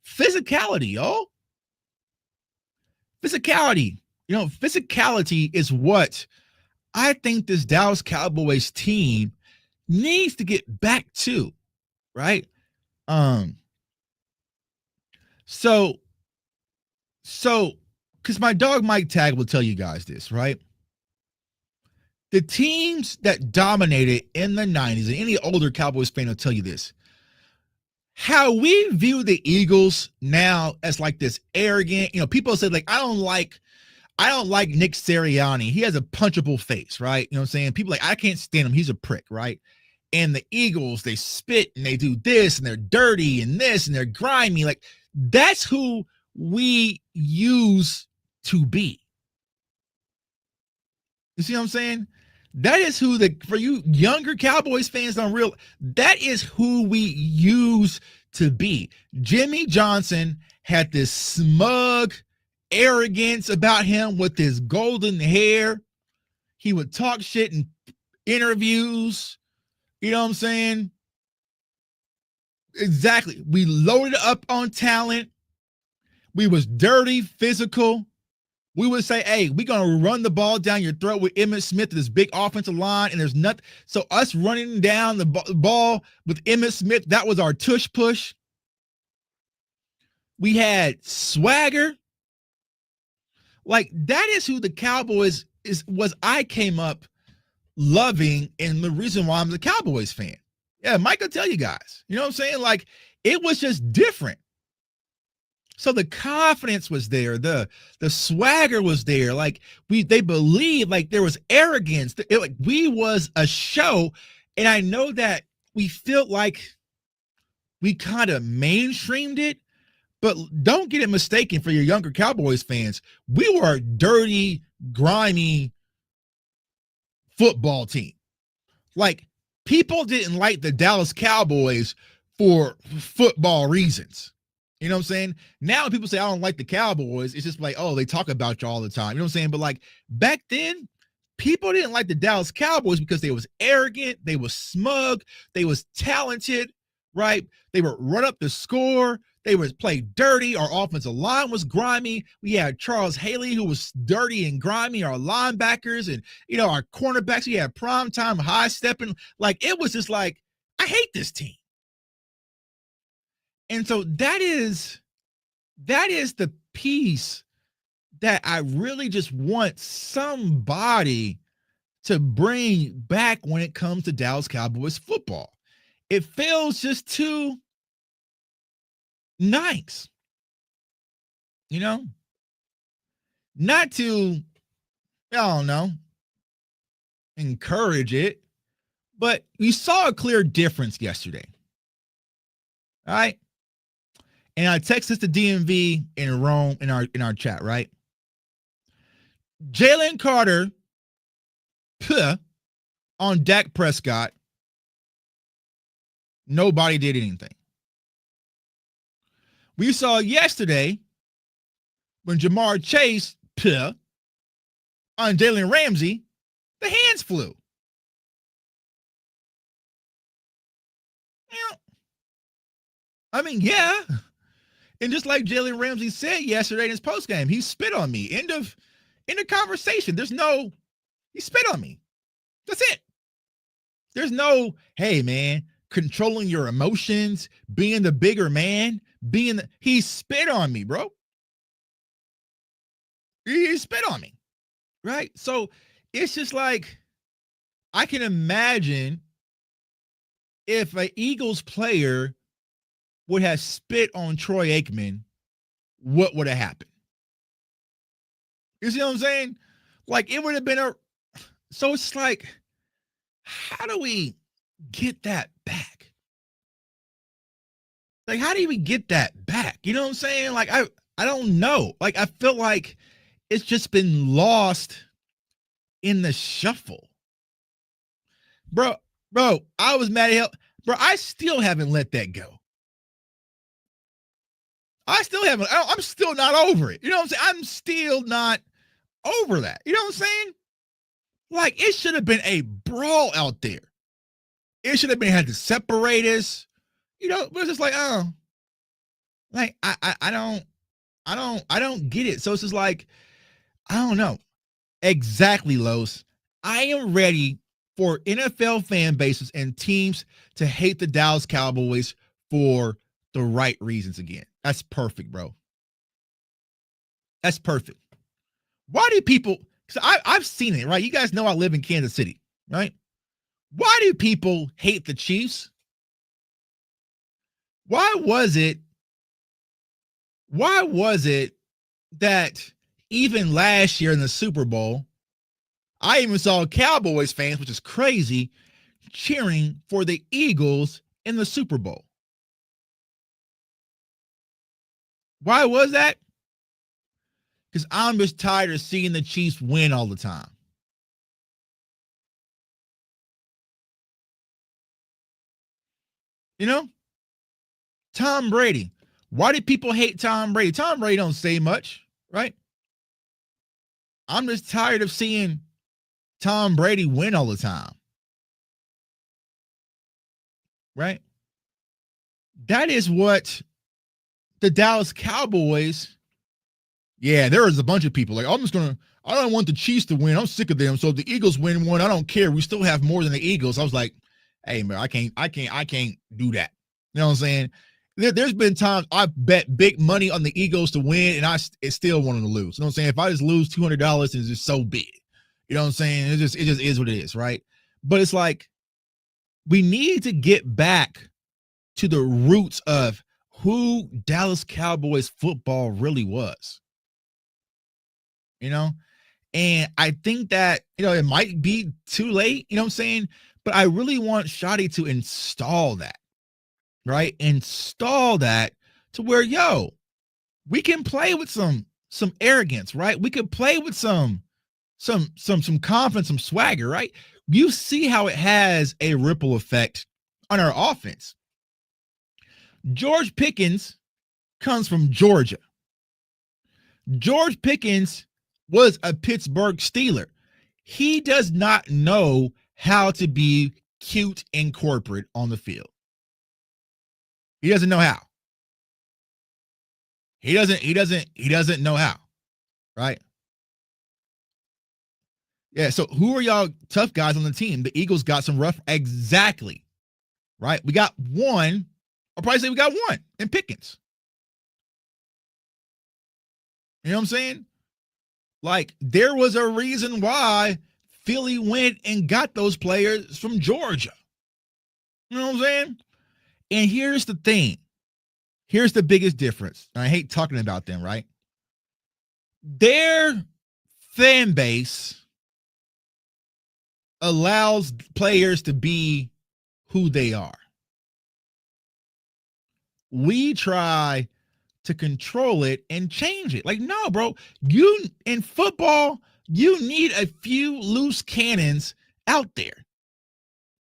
Physicality, yo. Physicality. You know, physicality is what I think this Dallas Cowboys team needs to get back to, right? Um, so so because my dog Mike Tag will tell you guys this, right? The teams that dominated in the 90s, and any older Cowboys fan will tell you this. How we view the Eagles now as like this arrogant, people say like I don't like Nick Sirianni. He has a punchable face, right? You know what I'm saying? People like, I can't stand him. He's a prick, right? And the Eagles, they spit and they do this and they're dirty and this and they're grimy. Like, that's who we use to be. You see what I'm saying? That is who for you younger Cowboys fans don't real, that is who we use to be. Jimmy Johnson had this smug arrogance about him with his golden hair. He would talk shit in interviews. You know what I'm saying? Exactly. We loaded up on talent. We was dirty, physical. We would say, hey, we're going to run the ball down your throat with Emmitt Smith, this big offensive line, and there's nothing. So us running down the ball with Emmitt Smith, that was our tush push. We had swagger. Like, that is who the Cowboys I came up loving, and the reason why I'm a Cowboys fan. Yeah, Mike will tell you guys. You know what I'm saying? Like, it was just different. So the confidence was there, the swagger was there. Like they believed, like there was arrogance. Like we was a show, and I know that we felt like we kind of mainstreamed it, but don't get it mistaken for your younger Cowboys fans. We were a dirty, grimy football team. Like people didn't like the Dallas Cowboys for football reasons. You know what I'm saying? Now when people say I don't like the Cowboys, it's just like, oh, they talk about you all the time. You know what I'm saying? But like back then, people didn't like the Dallas Cowboys because they was arrogant, they was smug, they was talented, right? They would run up the score, they would play dirty. Our offensive line was grimy. We had Charles Haley, who was dirty and grimy, our linebackers, and our cornerbacks. We had primetime high stepping. Like it was just like, I hate this team. And so that is the piece that I really just want somebody to bring back when it comes to Dallas Cowboys football. It feels just too nice, not to, I don't know, encourage it, but you saw a clear difference yesterday. All right. And I text this to DMV in Rome in our chat, right? Jalen Carter on Dak Prescott. Nobody did anything. We saw yesterday when Jamar Chase on Jalen Ramsey, the hands flew. I mean, yeah. And just like Jalen Ramsey said yesterday in his postgame, he spit on me. End of conversation. He spit on me. That's it. There's no, hey man, controlling your emotions, being the bigger man, he spit on me, bro. He spit on me. Right? So it's just like, I can imagine if an Eagles player would have spit on Troy Aikman, what would have happened? You see what I'm saying? Like it would have been so it's like, how do we get that back? Like, how do we get that back? You know what I'm saying? Like, I don't know. Like, I feel like it's just been lost in the shuffle. Bro, I was mad at hell. Bro, I still haven't let that go. I'm still not over it. You know what I'm saying? I'm still not over that. You know what I'm saying? Like, it should have been a brawl out there. It should have had to separate us. But it's just like, oh, like, I don't get it. So it's just like, I don't know. Exactly, Los. I am ready for NFL fan bases and teams to hate the Dallas Cowboys for the right reasons again. That's perfect, bro. That's perfect. Why do people, so I've seen it, right? You guys know I live in Kansas City, right? Why do people hate the Chiefs? Why was it that even last year in the Super Bowl, I even saw Cowboys fans, which is crazy, cheering for the Eagles in the Super Bowl? Why was that? Because I'm just tired of seeing the Chiefs win all the time. You know? Tom Brady. Why do people hate Tom Brady? Tom Brady don't say much, right? I'm just tired of seeing Tom Brady win all the time. Right? That is what the Dallas Cowboys, yeah, there was a bunch of people like, I don't want the Chiefs to win. I'm sick of them. So if the Eagles win one, I don't care. We still have more than the Eagles. I was like, hey, man, I can't do that. You know what I'm saying? There's been times I bet big money on the Eagles to win, and I still want them to lose. You know what I'm saying? If I just lose $200, it's just so big. You know what I'm saying? It just is what it is, right? But it's like we need to get back to the roots of who Dallas Cowboys football really was. You know? And I think that, it might be too late, you know what I'm saying? But I really want Shotty to install that. Right? Install that to where, we can play with some arrogance, right? We could play with some confidence, some swagger, right? You see how it has a ripple effect on our offense. George Pickens comes from Georgia. George Pickens was a Pittsburgh Steeler. He does not know how to be cute and corporate on the field. He doesn't know how. He doesn't know how. Right? Yeah, so who are y'all tough guys on the team? The Eagles got some rough, exactly. Right? We got one, I'll probably say we got one in Pickens. You know what I'm saying? Like, there was a reason why Philly went and got those players from Georgia. You know what I'm saying? And here's the thing. Here's the biggest difference. I hate talking about them, right? Their fan base allows players to be who they are. We try to control it and change it. Like, no, bro, you in football, you need a few loose cannons out there.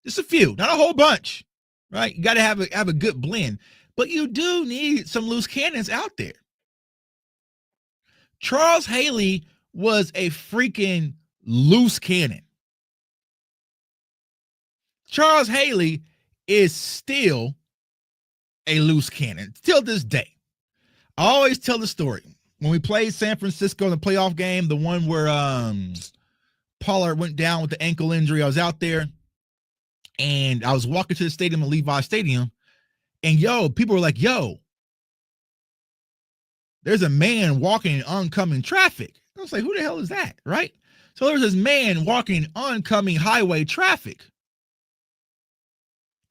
Just a few, not a whole bunch, right? You got to have a good blend, but you do need some loose cannons out there. Charles Haley was a freaking loose cannon. Charles Haley is still a loose cannon till this day. I always tell the story. When we played San Francisco in the playoff game, the one where Pollard went down with the ankle injury, I was out there and I was walking to the stadium at Levi Stadium, and people were like, there's a man walking in oncoming traffic. I was like, who the hell is that? Right? So there's this man walking in oncoming highway traffic.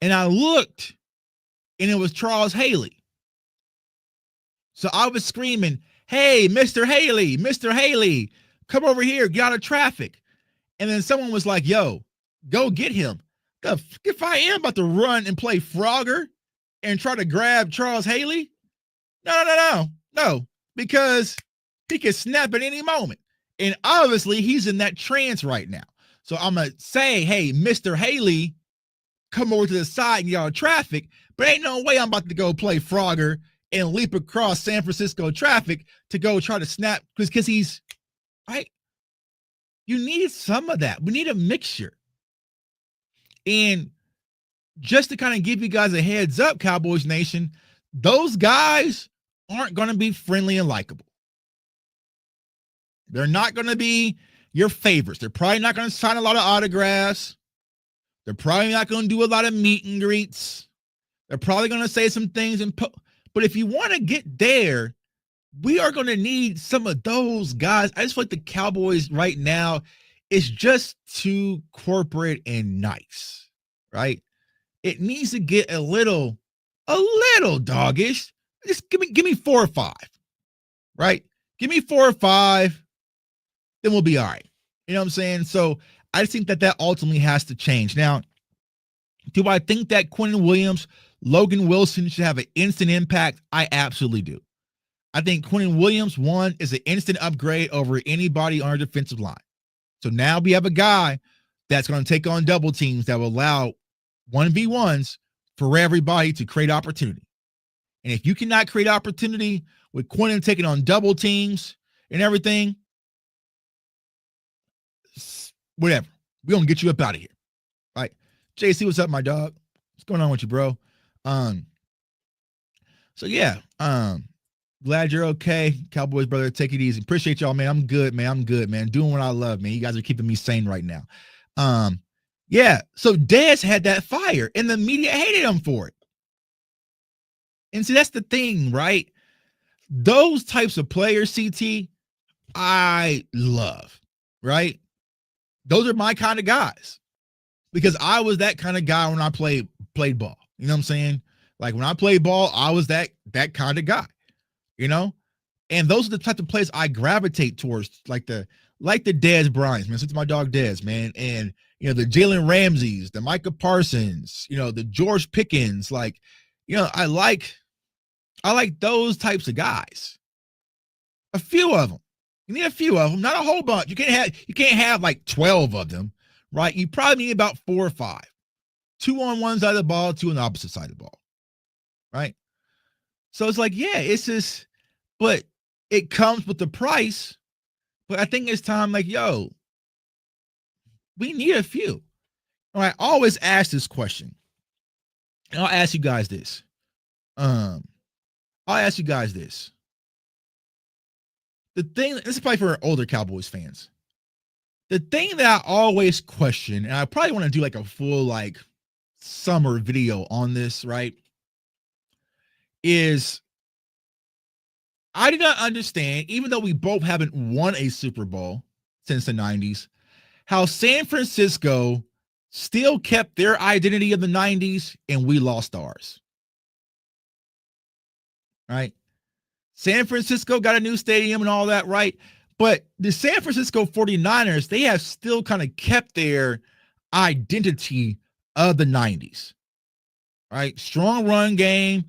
And I looked, and it was Charles Haley. So I was screaming, hey, Mr. Haley, come over here, get out of traffic. And then someone was like, go get him. If I am about to run and play Frogger and try to grab Charles Haley, no, because he can snap at any moment. And obviously he's in that trance right now. So I'm going to say, hey, Mr. Haley, come over to the side and get out of traffic, but ain't no way I'm about to go play Frogger and leap across San Francisco traffic to go try to snap because he's right. You need some of that. We need a mixture. And just to kind of give you guys a heads up, Cowboys Nation, those guys aren't going to be friendly and likable. They're not going to be your favorites. They're probably not going to sign a lot of autographs. They're probably not going to do a lot of meet and greets. They're probably going to say some things, but if you want to get there, we are going to need some of those guys. I just feel like the Cowboys right now is just too corporate and nice, right? It needs to get a little doggish. Just give me 4 or 5, right? Give me 4 or 5, then we'll be all right. You know what I'm saying? So I just think that ultimately has to change. Now, do I think that Quentin Williams, Logan Wilson should have an instant impact? I absolutely do. I think Quentin Williams, one, is an instant upgrade over anybody on our defensive line. So now we have a guy that's going to take on double teams that will allow 1v1s for everybody to create opportunity. And if you cannot create opportunity with Quentin taking on double teams and everything, whatever. We're going to get you up out of here. Right? JC, what's up, my dog? What's going on with you, bro? So yeah, glad you're okay. Cowboys, brother, take it easy. Appreciate y'all, man. I'm good, man. Doing what I love, man. You guys are keeping me sane right now. Yeah, so Dez had that fire, and the media hated him for it. And see, that's the thing, right? Those types of players, CT, I love, right? Those are my kind of guys. Because I was that kind of guy when I played ball. You know what I'm saying? Like when I played ball, I was that kind of guy. You know? And those are the type of players I gravitate towards, like the Dez Bryants, man. Since my dog Dez, man. And you know, the Jalen Ramseys, the Micah Parsons, you know, the George Pickens, like, you know, I like those types of guys. A few of them. You need a few of them, not a whole bunch. You can't have like 12 of them, right? You probably need about 4 or 5. 2 on one side of the ball, 2 on the opposite side of the ball. Right? So it's like, yeah, it's just, but it comes with the price. But I think it's time, like, yo, we need a few. All right, I always ask this question. And I'll ask you guys this. The thing, this is probably for older Cowboys fans. The thing that I always question, and I probably want to do like a full like summer video on this, right? Is I do not understand, even though we both haven't won a Super Bowl since the 90s, how San Francisco still kept their identity of the 90s and we lost ours. Right? San Francisco got a new stadium and all that, right? But the San Francisco 49ers, they have still kind of kept their identity of the 90s. Right? Strong run game,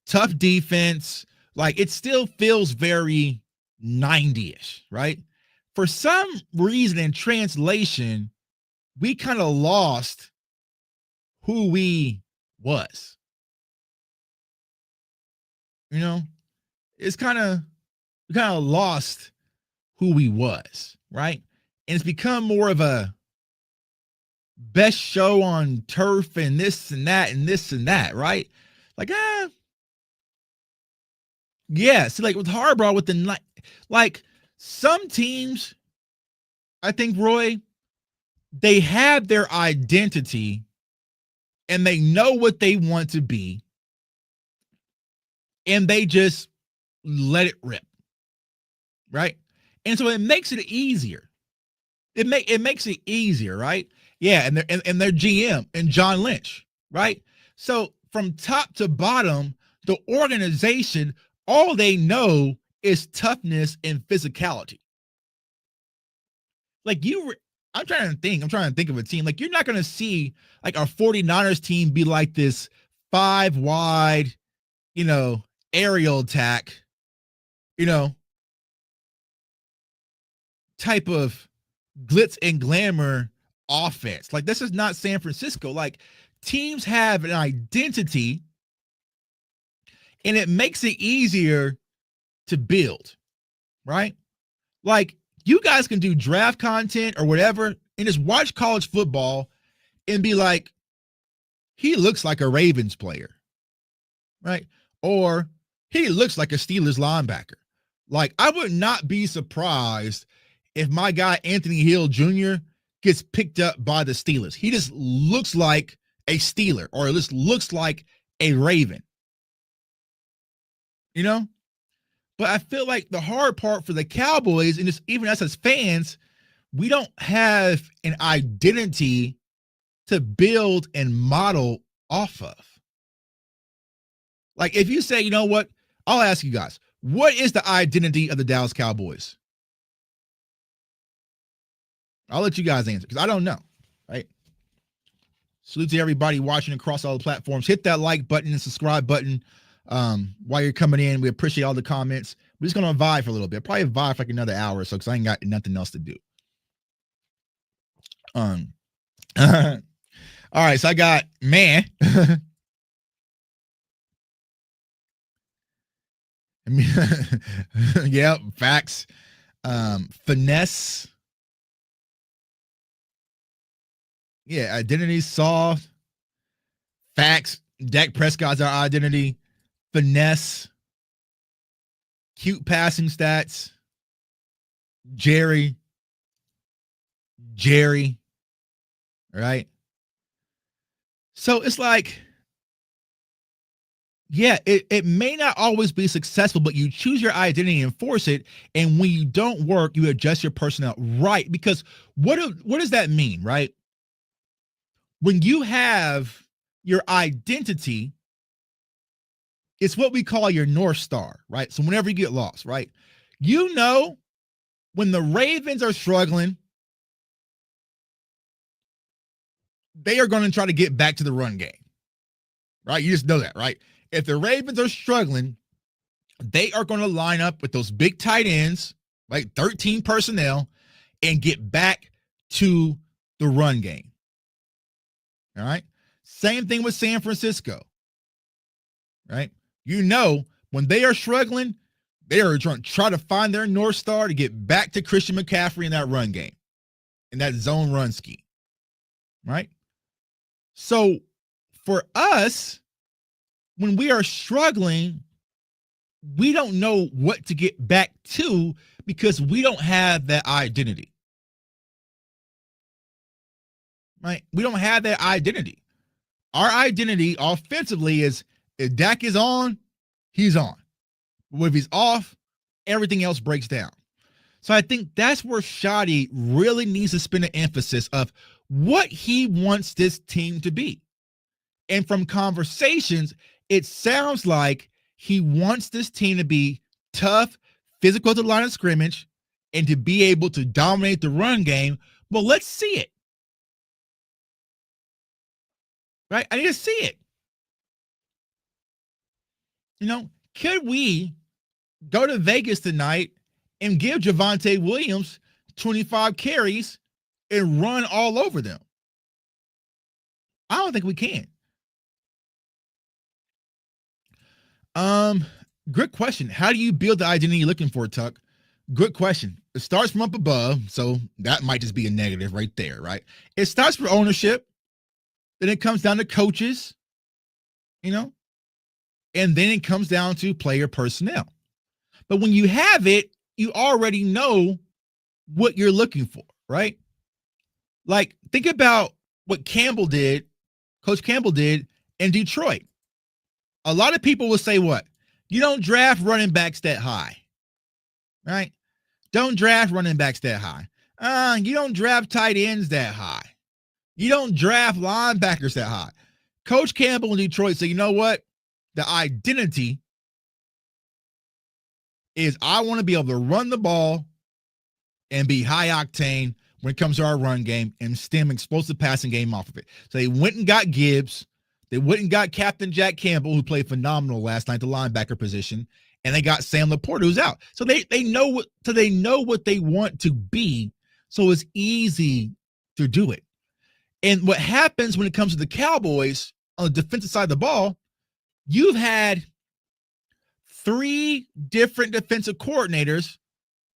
tough defense. Like, it still feels very 90-ish, right? For some reason in translation, we kind of lost who we was. You know? It's kind of lost who we was, right? And it's become more of a best show on turf and this and that and this and that, right? Like, yeah. See, like with Harbaugh, with the like some teams, I think, Roy, they have their identity and they know what they want to be, and they just let it rip, right? And so it makes it easier. It makes it easier, right? Yeah, and their GM and John Lynch, right? So from top to bottom, the organization, all they know is toughness and physicality. Like I'm trying to think of a team. Like, you're not going to see like our 49ers team be like this 5 wide, you know, aerial attack, you know, type of glitz and glamour offense. Like, this is not San Francisco. Like, teams have an identity and it makes it easier to build, right? Like, you guys can do draft content or whatever and just watch college football and be like, he looks like a Ravens player, right? Or he looks like a Steelers linebacker. Like, I would not be surprised if my guy Anthony Hill Jr. gets picked up by the Steelers. He just looks like a Steeler, or it just looks like a Raven. You know? But I feel like the hard part for the Cowboys, and just even us as fans, we don't have an identity to build and model off of. Like, if you say, you know what, I'll ask you guys, what is the identity of the Dallas Cowboys? I'll let you guys answer because I don't know, right? Salute to everybody watching across all the platforms. Hit that like button and subscribe button while you're coming in. We appreciate all the comments. We're just going to vibe for a little bit. Probably vibe for like another hour or so because I ain't got nothing else to do. All right, so I got man. Yeah, facts. Finesse. Yeah, identity soft. Facts. Dak Prescott's our identity. Finesse. Cute passing stats. Jerry. Right? So it's like, yeah, it may not always be successful, but you choose your identity and enforce it. And when you don't work, you adjust your personnel. Right. Because what does that mean, right? When you have your identity, it's what we call your North Star, right? So whenever you get lost, right? You know, when the Ravens are struggling, they are going to try to get back to the run game, right? You just know that, right? If the Ravens are struggling, they are going to line up with those big tight ends, like 13 personnel, and get back to the run game. All right. Same thing with San Francisco. Right. You know, when they are struggling, they are trying to try to find their North Star to get back to Christian McCaffrey in that run game, in that zone run scheme. Right. So for us, when we are struggling, we don't know what to get back to because we don't have that identity. Right? We don't have that identity. Our identity offensively is if Dak is on, he's on. If he's off, everything else breaks down. So I think that's where Shotty really needs to spend an emphasis of what he wants this team to be. And from conversations, it sounds like he wants this team to be tough, physical at the line of scrimmage, and to be able to dominate the run game. Well, let's see it. Right? I need to see it. You know, could we go to Vegas tonight and give Javonte Williams 25 carries and run all over them? I don't think we can. Good question. How do you build the identity you're looking for, Tuck? Good question. It starts from up above, so that might just be a negative right there, right? It starts with ownership, then it comes down to coaches, you know, and then it comes down to player personnel. But when you have it, you already know what you're looking for, right? Like, think about what Campbell did, Coach Campbell did in Detroit. A lot of people will say what? You don't draft running backs that high, right? Don't draft running backs that high. You don't draft tight ends that high. You don't draft linebackers that high. Coach Campbell in Detroit said, you know what? The identity is I want to be able to run the ball and be high octane when it comes to our run game and stem explosive passing game off of it. So they went and got Gibbs. They went and got Captain Jack Campbell, who played phenomenal last night, the linebacker position, and they got Sam Laporta, who's out. So they know what they want to be. So it's easy to do it. And what happens when it comes to the Cowboys on the defensive side of the ball, you've had 3 different defensive coordinators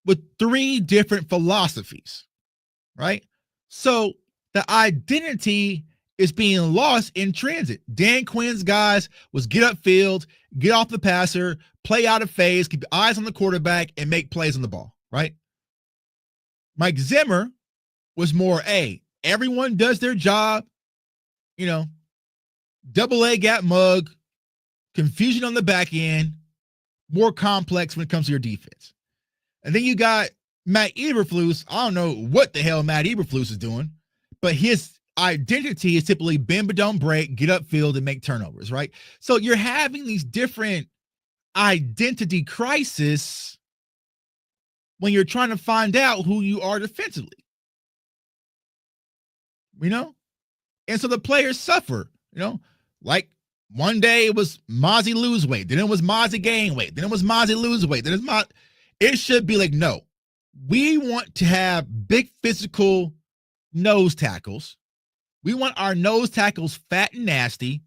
with 3 different philosophies, right? So the identity is being lost in transit. Dan Quinn's guys was get upfield, get off the passer, play out of phase, keep eyes on the quarterback, and make plays on the ball, right? Mike Zimmer was more, everyone does their job, double A gap mug, confusion on the back end, more complex when it comes to your defense. And then you got Matt Eberflus. I don't know what the hell Matt Eberflus is doing, but his identity is typically bend but don't break, get upfield and make turnovers, right? So you're having these different identity crisis when you're trying to find out who you are defensively. You know? And so the players suffer, you know, like one day it was Mozzie lose weight, then it was Mozzie gain weight, then it was Mozzie lose weight, then it's not. It should be like, no, we want to have big physical nose tackles. We want our nose tackles fat and nasty.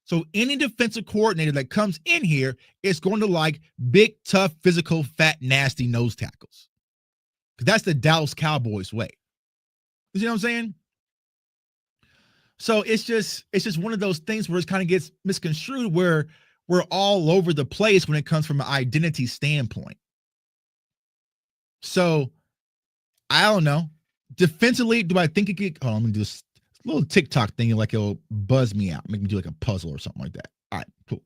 So any defensive coordinator that comes in here is going to like big, tough, physical, fat, nasty nose tackles. Because that's the Dallas Cowboys way. You know what I'm saying? So it's just one of those things where it kind of gets misconstrued, where we're all over the place when it comes from an identity standpoint. So I don't know. Defensively, do I think it could? Oh, I'm gonna do this little TikTok thing, like it'll buzz me out, make me do like a puzzle or something like that. All right, cool.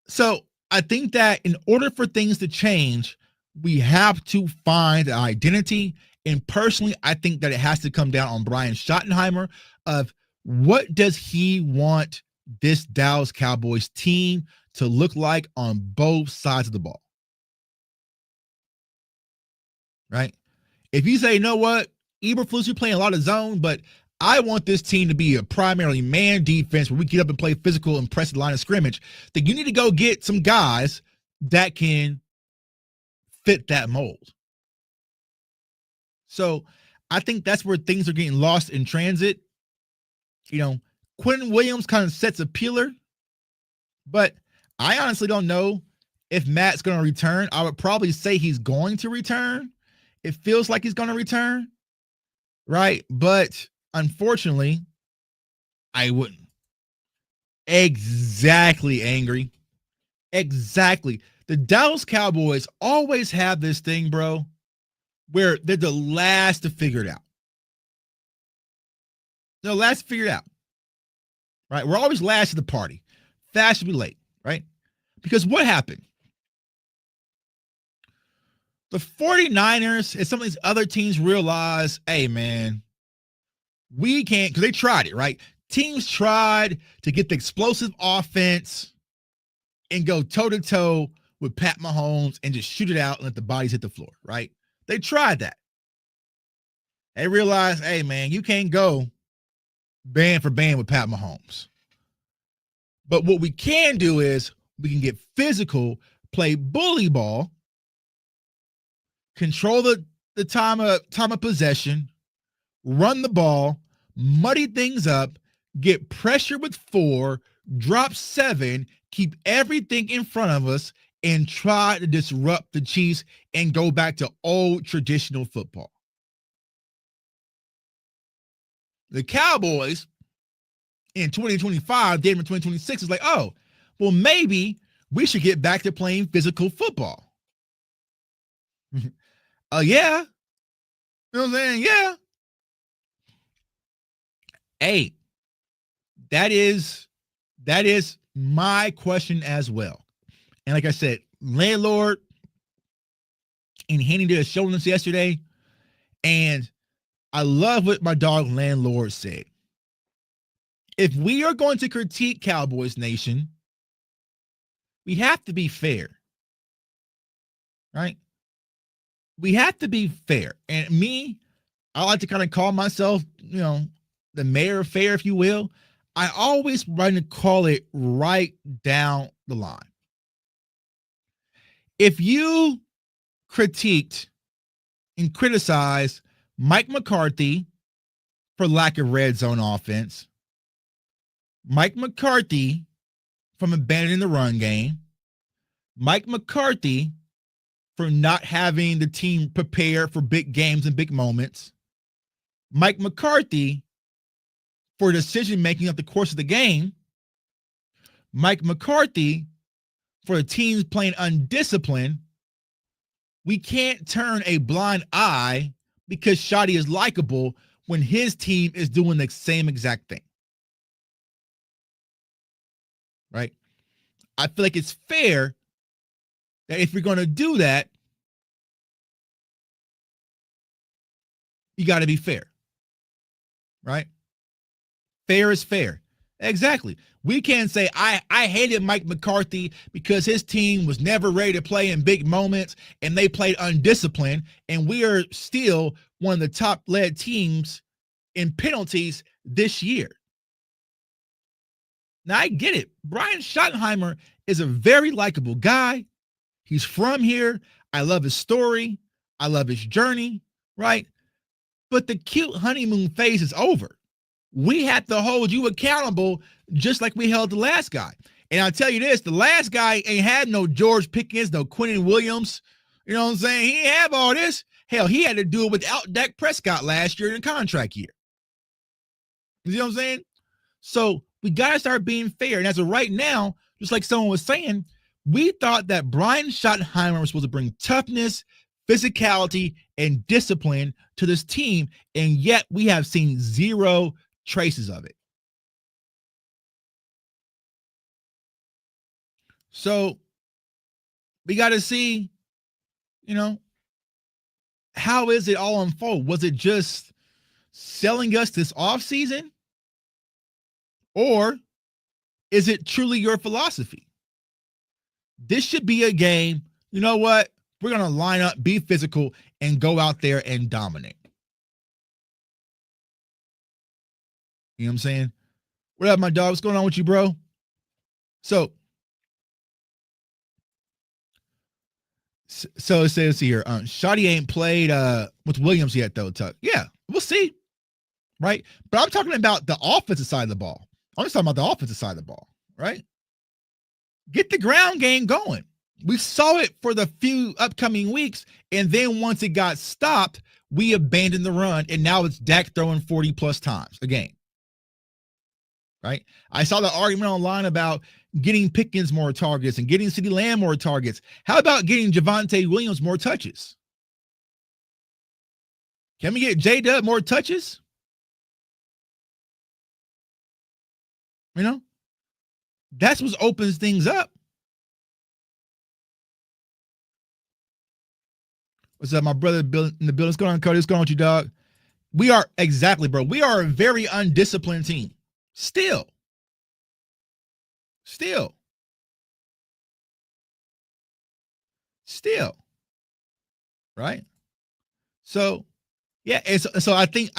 So I think that in order for things to change, we have to find an identity. And personally, I think that it has to come down on Brian Schottenheimer of what does he want this Dallas Cowboys team to look like on both sides of the ball, right? If you say, you know what, Eberflus, you're playing a lot of zone, but I want this team to be a primarily man defense where we get up and play physical and press the line of scrimmage, then you need to go get some guys that can fit that mold. So I think that's where things are getting lost in transit. You know, Quentin Williams kind of sets a pillar, but I honestly don't know if Matt's going to return. I would probably say he's going to return. It feels like he's going to return, right? But unfortunately, I wouldn't. Exactly, Angry. Exactly. The Dallas Cowboys always have this thing, bro, where they're the last to figure it out. They're the last to figure it out, right? We're always last to the party. Fast to be late, right? Because what happened? The 49ers and some of these other teams realize, hey, man, we can't, because they tried it, right? Teams tried to get the explosive offense and go toe-to-toe with Pat Mahomes and just shoot it out and let the bodies hit the floor, right? They tried that. They realized, hey, man, you can't go band for band with Pat Mahomes. But what we can do is we can get physical, play bully ball, control the time of possession, run the ball, muddy things up, get pressure with 4, drop 7, keep everything in front of us, and try to disrupt the Chiefs and go back to old traditional football. The Cowboys in 2025, Denver 2026 is like, oh, well, maybe we should get back to playing physical football. Yeah. You know what I'm saying? Yeah. Hey, that is my question as well. And like I said, Landlord and Henny did a show on this yesterday, and I love what my dog Landlord said. If we are going to critique Cowboys Nation, we have to be fair, right? We have to be fair. And me, I like to kind of call myself, you know, the mayor of fair, if you will. I always try to call it right down the line. If you critiqued and criticized Mike McCarthy for lack of red zone offense, Mike McCarthy from abandoning the run game, Mike McCarthy for not having the team prepare for big games and big moments, Mike McCarthy for decision-making of the course of the game, Mike McCarthy for the teams playing undisciplined, we can't turn a blind eye because Shotty is likable when his team is doing the same exact thing. Right? I feel like it's fair that if you're going to do that, you got to be fair, right? Fair is fair. Exactly. We can't say I hated Mike McCarthy because his team was never ready to play in big moments and they played undisciplined, and we are still one of the top led teams in penalties this year. Now, I get it. Brian Schottenheimer is a very likable guy. He's from here. I love his story. I love his journey, right? But the cute honeymoon phase is over. We have to hold you accountable just like we held the last guy. And I'll tell you this, the last guy ain't had no George Pickens, no Quentin Williams. You know what I'm saying? He ain't have all this. Hell, he had to do it without Dak Prescott last year in the contract year. You know what I'm saying? So we got to start being fair. And as of right now, just like someone was saying, we thought that Brian Schottenheimer was supposed to bring toughness, physicality, and discipline to this team, and yet we have seen zero traces of it. So we got to see, how is it all unfold? Was it just selling us this offseason? Or is it truly your philosophy? This should be a game. You know what? We're going to line up, be physical, and go out there and dominate. You know what I'm saying? What up, my dog? What's going on with you, bro? So it says here, Shotty ain't played with Williams yet, though, Tuck. Yeah, we'll see. Right? But I'm talking about the offensive side of the ball. I'm just talking about the offensive side of the ball, right? Get the ground game going. We saw it for the few upcoming weeks, and then once it got stopped, we abandoned the run, and now it's Dak throwing 40-plus times a game, right? I saw the argument online about getting Pickens more targets and getting CeeDee Lamb more targets. How about getting Javonte Williams more touches? Can we get J-Dub more touches? That's what opens things up. What's up, my brother in the building? What's going on, Cody? What's going on with you, dog? We are, exactly, bro. We are a very undisciplined team. Still. Right? So, yeah. So I think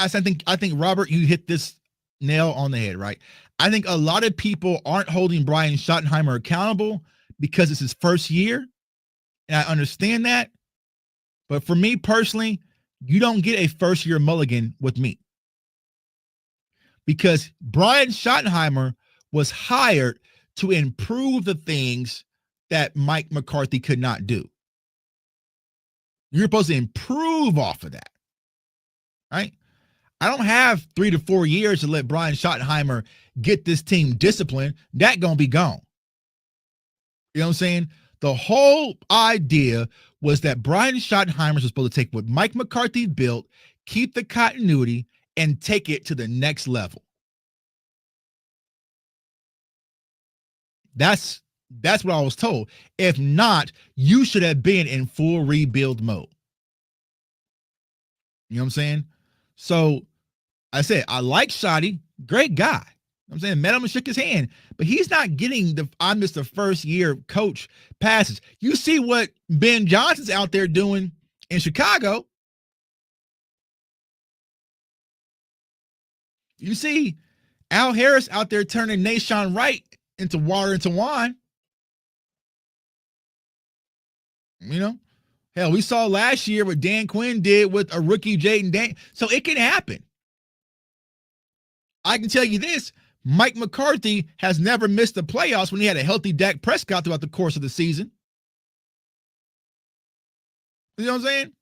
Robert, you hit this nail on the head, right? I think a lot of people aren't holding Brian Schottenheimer accountable because it's his first year, and I understand that. But for me personally, you don't get a first-year mulligan with me, because Brian Schottenheimer was hired to improve the things that Mike McCarthy could not do. You're supposed to improve off of that, right? I don't have 3 to 4 years to let Brian Schottenheimer get this team disciplined. That gonna be gone. You know what I'm saying? The whole idea was that Brian Schottenheimer was supposed to take what Mike McCarthy built, keep the continuity, and take it to the next level. That's what I was told. If not, you should have been in full rebuild mode. You know what I'm saying? So I said, I like Shotty, great guy. I'm saying, met him and shook his hand, but he's not getting I'm just the first year coach passes. You see what Ben Johnson's out there doing in Chicago. You see Al Harris out there turning Nashawn Wright into water into wine. Hell, we saw last year what Dan Quinn did with a rookie Jaden Daniels. So it can happen. I can tell you this, Mike McCarthy has never missed the playoffs when he had a healthy Dak Prescott throughout the course of the season. You know what I'm saying?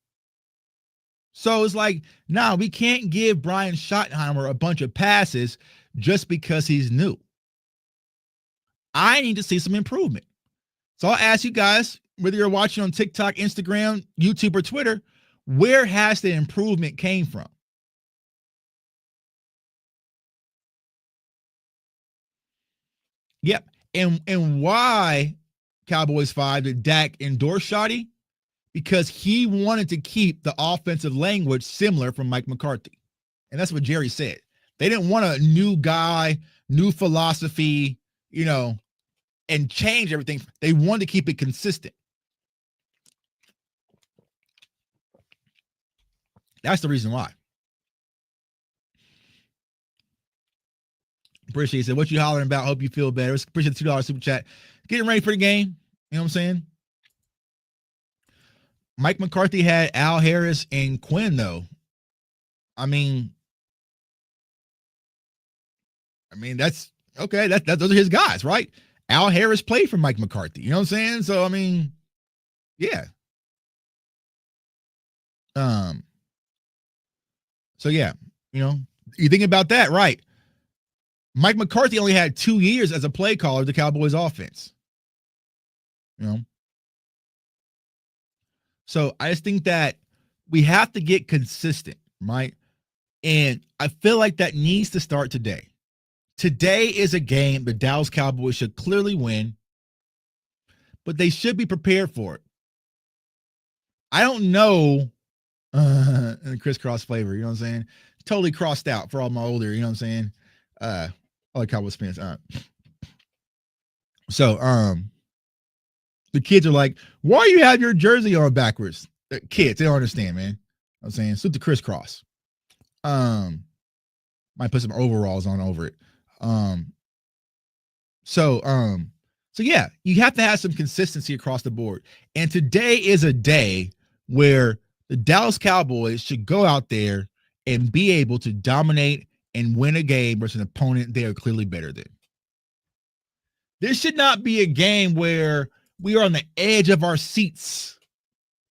So it's like, nah, we can't give Brian Schottenheimer a bunch of passes just because he's new. I need to see some improvement. So I'll ask you guys, whether you're watching on TikTok, Instagram, YouTube, or Twitter, where has the improvement came from? Yep. And why Cowboys 5 did Dak endorse Shoddy? Because he wanted to keep the offensive language similar from Mike McCarthy. And that's what Jerry said. They didn't want a new guy, new philosophy, and change everything. They wanted to keep it consistent. That's the reason why. Appreciate it. What you hollering about? Hope you feel better. Appreciate the $2 super chat. Getting ready for the game. You know what I'm saying? Mike McCarthy had Al Harris and Quinn, though. I mean, that's okay. Those are his guys, right? Al Harris played for Mike McCarthy. You know what I'm saying? So, I mean, yeah. So yeah, you think about that, right? Mike McCarthy only had 2 years as a play caller of the Cowboys offense. So I just think that we have to get consistent, right? And I feel like that needs to start today. Today is a game the Dallas Cowboys should clearly win, but they should be prepared for it. I don't know the crisscross flavor, you know what I'm saying? Totally crossed out for all my older, you know what I'm saying? All the Cowboys fans. So the kids are like, why you have your jersey on backwards? The kids, they don't understand, man. I'm saying, salute the crisscross. Might put some overalls on over it. So yeah, you have to have some consistency across the board. And today is a day where the Dallas Cowboys should go out there and be able to dominate and win a game versus an opponent they are clearly better than. This should not be a game where we are on the edge of our seats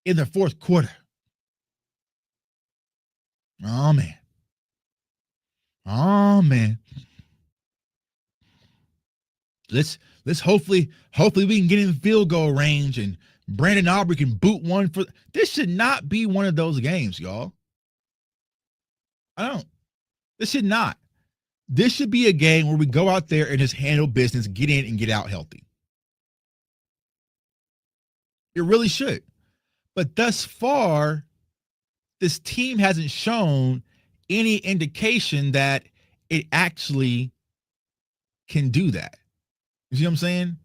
in the fourth quarter. Oh, man. Let's hopefully we can get in field goal range and Brandon Aubrey can boot one for. This should not be one of those games, y'all. This should not. This should be a game where we go out there and just handle business, get in and get out healthy. It really should. But thus far, this team hasn't shown any indication that it actually can do that. You see what I'm saying?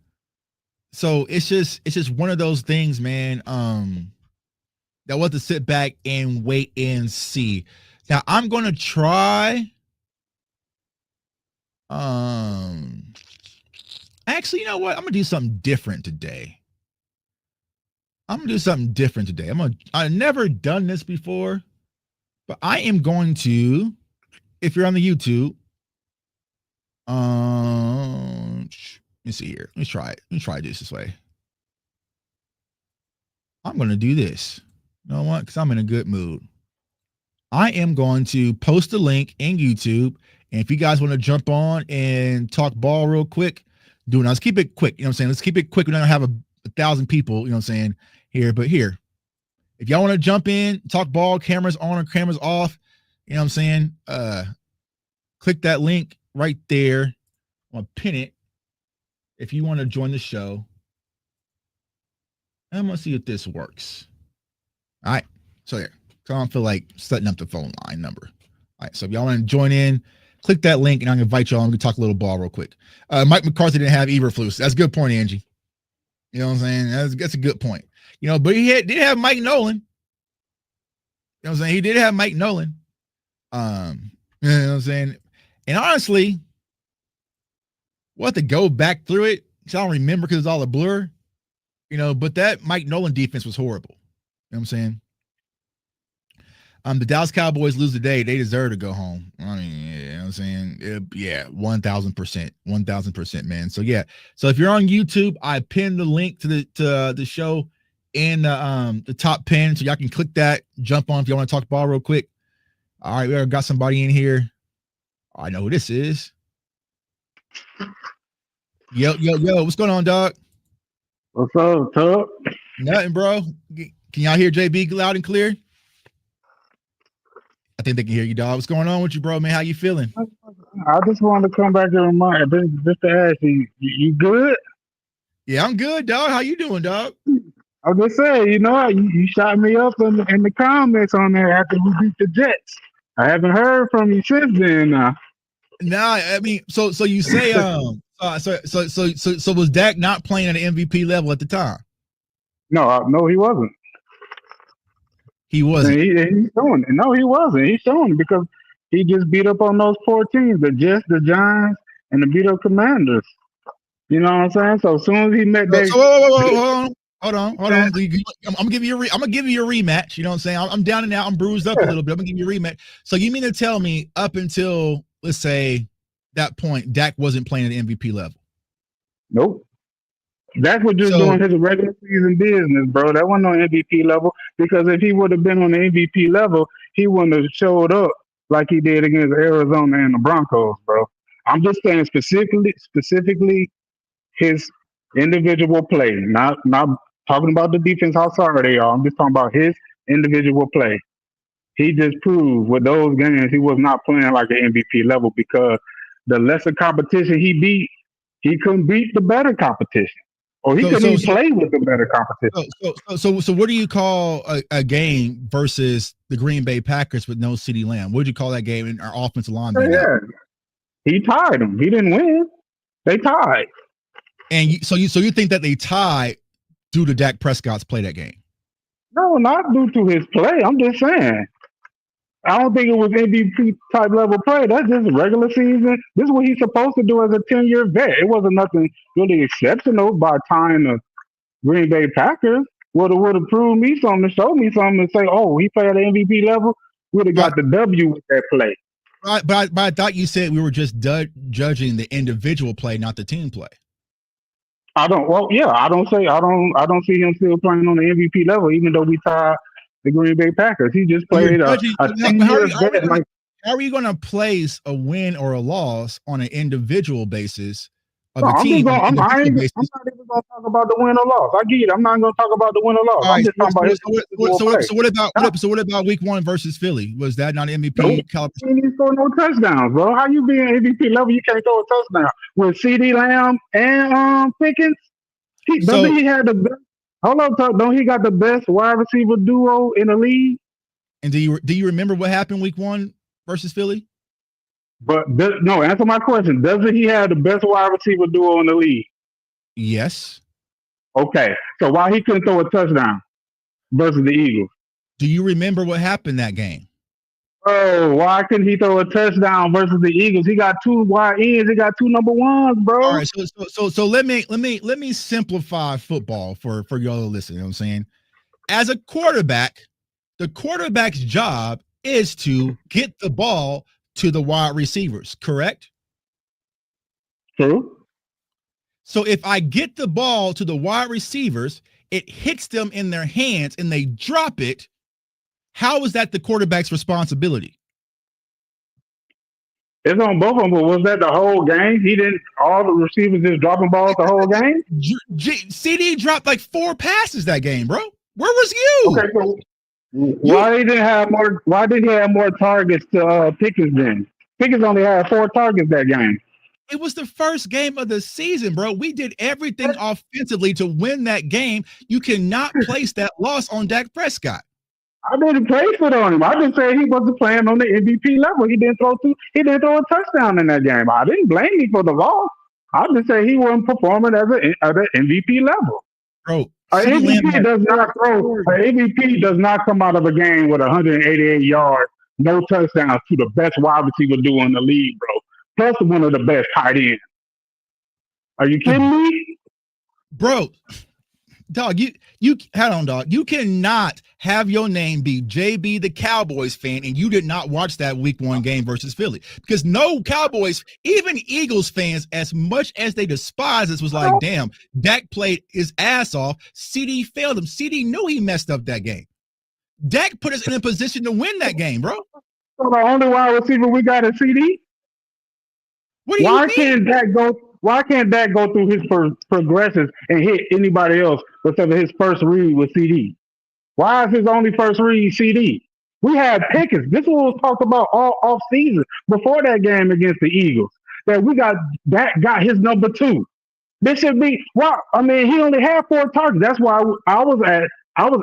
So it's just one of those things, man, that we'll have to sit back and wait and see. Now I'm going to try. Actually, you know what? I'm going to do something different today. I've never done this before, but I am going to, if you're on the YouTube, let me see here. Let me try it. Let me try this way. I'm going to do this. You know what? Because I'm in a good mood. I am going to post a link in YouTube. And if you guys want to jump on and talk ball real quick, do it. Now, let's keep it quick. You know what I'm saying? Let's keep it quick. We're not going to have a 1,000 people, you know what I'm saying, here. But here, if y'all want to jump in, talk ball, cameras on or cameras off, you know what I'm saying? Click that link right there. I'm going to pin it. If you want to join the show, I'm going to see if this works. All right. So there. So I don't feel like setting up the phone line number. All right. So if y'all want to join in, click that link and I'm going to invite y'all. I'm going to talk a little ball real quick. Mike McCarthy didn't have Eberflus. That's a good point, Angie. You know what I'm saying? That's a good point. But he did have Mike Nolan. You know what I'm saying? He did have Mike Nolan. You know what I'm saying? And honestly, we'll have to go back through it. So I don't remember because it's all a blur. But that Mike Nolan defense was horrible. You know what I'm saying? The Dallas Cowboys lose today. They deserve to go home. I mean, you know what I'm saying? 1,000%. 1,000%, man. So, yeah. So, if you're on YouTube, I pinned the link to the show in the top pin. So, y'all can click that, jump on if you want to talk ball real quick. All right. We got somebody in here. I know who this is. Yo. What's going on, dog? What's up, Tuck? Nothing, bro. Can y'all hear JB loud and clear? I think they can hear you, dog. What's going on with you, bro, man? How you feeling? I just wanted to come back and remind just to ask you, you good? Yeah, I'm good, dog. How you doing, dog? I was just saying, you shot me up in the comments on there after we beat the Jets. I haven't heard from you since then. Nah, I mean, so you say so was Dak not playing at an MVP level at the time? No, he wasn't. He And wasn't. he's showing it. No, he wasn't. He's showing it because he just beat up on those 4 teams, the Jets, the Giants, and the beat up Commanders. You know what I'm saying? So as soon as he met that, Hold on. I'm gonna give you I'm gonna give you a rematch. You know what I'm saying? I'm down and out. I'm bruised up a little bit. I'm gonna give you a rematch. So you mean to tell me up until let's say that point, Dak wasn't playing at the MVP level? nope. Dak was just doing his regular season business, bro. That wasn't on MVP level because if he would have been on the MVP level, he wouldn't have showed up like he did against Arizona and the Broncos, bro. I'm just saying specifically his individual play, not talking about the defense, how sorry they are. I'm just talking about his individual play. He just proved with those games he was not playing like an MVP level because the lesser competition he beat, he couldn't beat the better competition. Or he couldn't even play with the better competition. So what do you call a game versus the Green Bay Packers with no CeeDee Lamb? What would you call that game in our offensive line being out? He tied them. He didn't win. They tied. And so you think that they tied due to Dak Prescott's play that game? No, not due to his play. I'm just saying. I don't think it was MVP type level play. That's just regular season. This is what he's supposed to do as a 10-year vet. It wasn't nothing really exceptional by tying the Green Bay Packers. Would have proved me something, showed me something, and say, oh, he played at the MVP level. Would have got the W with that play. But I thought you said we were just judging the individual play, not the team play. I don't see him still playing on the MVP level, even though we tied the Green Bay Packers. He just played a 10-year vet. How are you going to place a win or a loss on an individual basis of a team? I'm not even going to talk about the win or loss. I get it. I'm not going to talk about the win or loss. All right, I'm so what about week 1 versus Philly? Was that not MVP caliber? He didn't score no touchdowns, bro. How you being MVP level? You can't throw a touchdown with CeeDee Lamb and Pickens. Doesn't he have the best? Hold on, don't he got the best wide receiver duo in the league? And do you remember what happened week 1 versus Philly? But no, answer my question. Doesn't he have the best wide receiver duo in the league? Yes. Okay, so why he couldn't throw a touchdown versus the Eagles? Do you remember what happened that game? Oh, why couldn't he throw a touchdown versus the Eagles? He got 2 wide ends. He got 2 number ones, bro. All right, so let me simplify football for y'all to listen. You know what I'm saying? As a quarterback, the quarterback's job is to get the ball to the wide receivers, correct? True. So if I get the ball to the wide receivers, it hits them in their hands and they drop it. How is that the quarterback's responsibility? It's on both of them, but was that the whole game? He didn't, all the receivers just dropping balls the whole game? CD dropped like 4 passes that game, bro. Where was you? Okay, so why did he have more targets to Pickens then? Pickens only had 4 targets that game. It was the first game of the season, bro. We did everything offensively to win that game. You cannot place that loss on Dak Prescott. I didn't place it on him. I just said he wasn't playing on the MVP level. He didn't throw a touchdown in that game. I didn't blame him for the loss. I just said he wasn't performing at an MVP level. Bro, an MVP does not come out of a game with 188 yards, no touchdowns to the best wide receiver duo in the league, bro. Plus one of the best tight ends. Are you kidding me? Bro, dog, you hold on, dog. You cannot have your name be JB the Cowboys fan and you did not watch that week 1 game versus Philly. Because no Cowboys, even Eagles fans, as much as they despise us, was like, damn, Dak played his ass off. CD failed him. CD knew he messed up that game. Dak put us in a position to win that game, bro. So the only wide receiver we got is CD? Why can't Dak go through his progressions and hit anybody else except for his first read with CD? Why is his only first read CD? We had Pickens. This was talked about all off season before that game against the Eagles. That we got his number two. This should be well. I mean, he only had 4 targets. That's why I was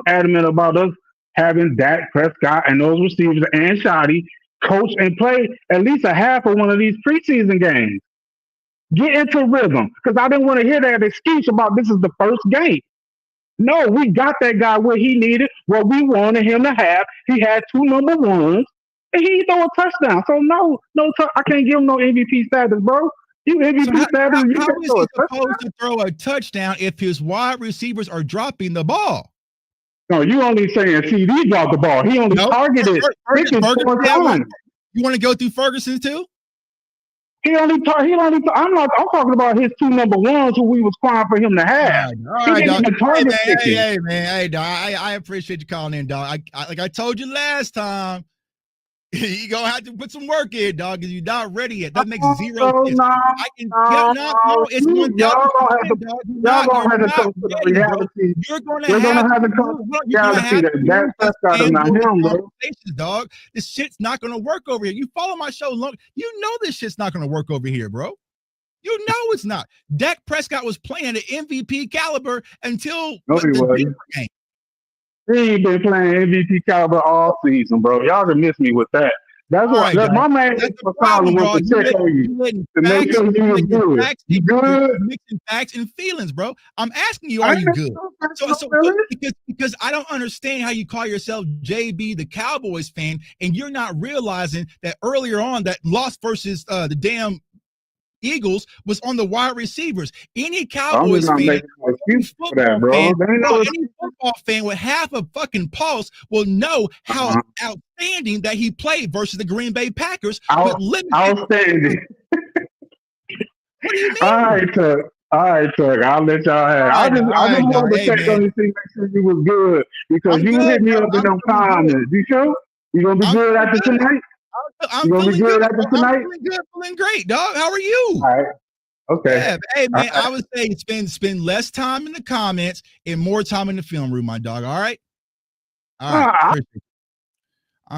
adamant about us having Dak Prescott and those receivers and Shoddy coach and play at least a half of one of these preseason games. Get into rhythm because I didn't want to hear that excuse about this is the first game. No, we got that guy where he needed what we wanted him to have. He had 2 number 1s, and he throw a touchdown. So I can't give him no MVP status, bro. You So MVP status, you how can't is throw he a touchdown. supposed to throw a touchdown if his wide receivers are dropping the ball? No, you only saying CD dropped the ball. He only No, targeted Pickens Ferguson 4 times. You want to go through Ferguson too? I'm talking about his 2 number 1s who we was crying for him to have. All He right, didn't dog. even target Pickens. Hey, man, dog. I appreciate you calling in, dog. Like I told you last time, you gonna have to put some work in, dog, because you're not ready yet. That makes zero sense. I can it's 1,000%, dog. Y'all gonna have to come to the reality. You're gonna have to come to the reality that Dak Prescott is not him, bro. Dog. This shit's not gonna work over here. You follow my show long, you know this shit's not gonna work over here, bro. You know it's not. Dak Prescott was playing at MVP caliber until the game. He ain't been playing MVP caliber all season, bro. Y'all can miss me with that. That's why my man problem, bro. was to check on you to make sure you was good. You good? Mixing facts and feelings, bro. I'm asking you, are you good? Because I don't understand how you call yourself JB the Cowboys fan and you're not realizing that earlier on that loss versus the damn Eagles was on the wide receivers. Any Cowboys fan, any football fan with half a fucking pulse will know how outstanding that he played versus the Green Bay Packers. Outstanding. What do you mean? All right, Chuck. I'll let y'all have. I just wanted to check on you, see, make sure you was good because you hit me up in them comments. You sure? You gonna be good after tonight? I'm feeling good after tonight. I'm feeling good, feeling great, dog. How are you? All right. Okay. Yeah, hey man, I would say spend less time in the comments and more time in the film room, my dog. All right. All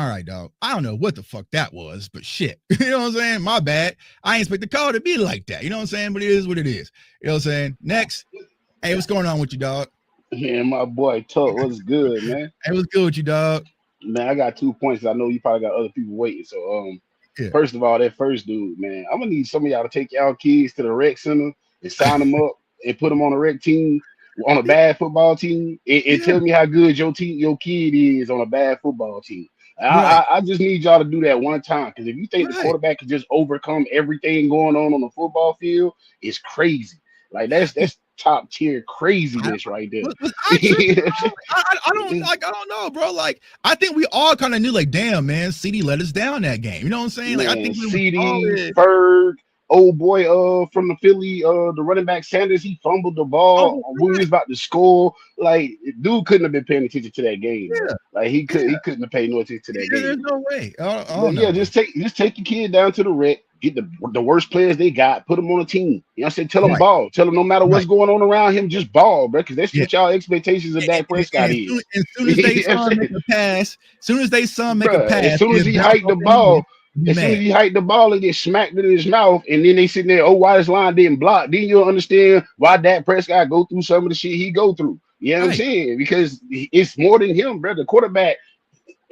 right, dog. I don't know what the fuck that was, but shit. You know what I'm saying? My bad. I ain't expect the call to be like that. You know what I'm saying? But it is what it is. You know what I'm saying? Next. Hey, what's going on with you, dog? Man, my boy Tuck, what's good, man? Hey, what's good with you, dog? Man, I got 2 points. I know you probably got other people waiting. So, First of all, that first dude, man, I'm gonna need some of y'all to take y'all kids to the rec center and sign them up and put them on a rec team, on a bad football team, and tell me how good your kid is on a bad football team. I just need y'all to do that one time because if you think the quarterback can just overcome everything going on the football field, it's crazy. Like that's top tier craziness right there. I don't know, bro. Like I think we all kind of knew, like, damn, man, CD let us down that game. You know what I'm saying? Like, man, I think CD, Ferg, old boy, from the Philly, the running back Sanders, he fumbled the ball when we was about to score. Like, dude couldn't have been paying attention to that game. Yeah. Like he couldn't have paid no attention to that game. There's no way. Just take your kid down to the rec. Get the worst players they got, put them on a team. You know what I'm saying? Tell them ball. Tell them no matter what's going on around him, just ball, bro. Because that's what y'all expectations of Dak Prescott is. As soon as they saw him make a pass, as soon as he hiked the ball, and get smacked in his mouth, and then they sitting there, why this line didn't block? Then you'll understand why Dak Prescott go through some of the shit he go through. You know what I'm saying? Because it's more than him, bro. The quarterback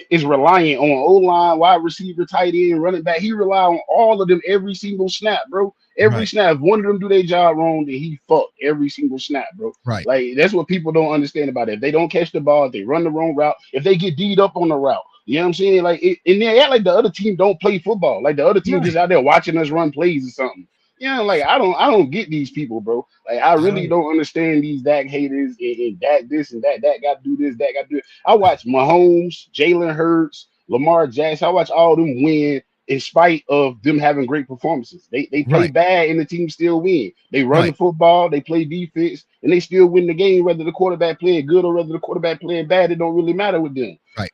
is reliant on O-line, wide receiver, tight end, running back. He rely on all of them every single snap, bro. Every snap. If one of them do their job wrong, then he fucked every single snap, bro. Right. Like, that's what people don't understand about it. If they don't catch the ball, if they run the wrong route, if they get D'd up on the route, you know what I'm saying? Like, and they act like the other team don't play football. Like, the other team just out there watching us run plays or something. Yeah, like I don't get these people, bro. Like I really don't understand these Dak haters and Dak this and that. Dak got to do this, Dak got to do it. I watch Mahomes, Jalen Hurts, Lamar Jackson. I watch all them win in spite of them having great performances. They play bad and the team still win. They run the football, they play defense, and they still win the game. Whether the quarterback playing good or whether the quarterback playing bad, it don't really matter with them. Right.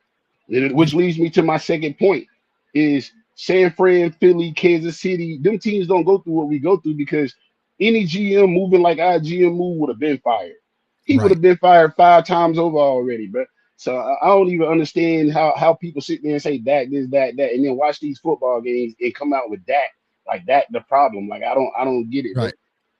Which leads me to my second point is San Fran, Philly, Kansas City, them teams don't go through what we go through because any GM moving like our GM move would have been fired. He would have been fired 5 times over already, but So I don't even understand how people sit there and say Dak this, that, and then watch these football games and come out with Dak like that. The problem, like I don't get it, bro. Right.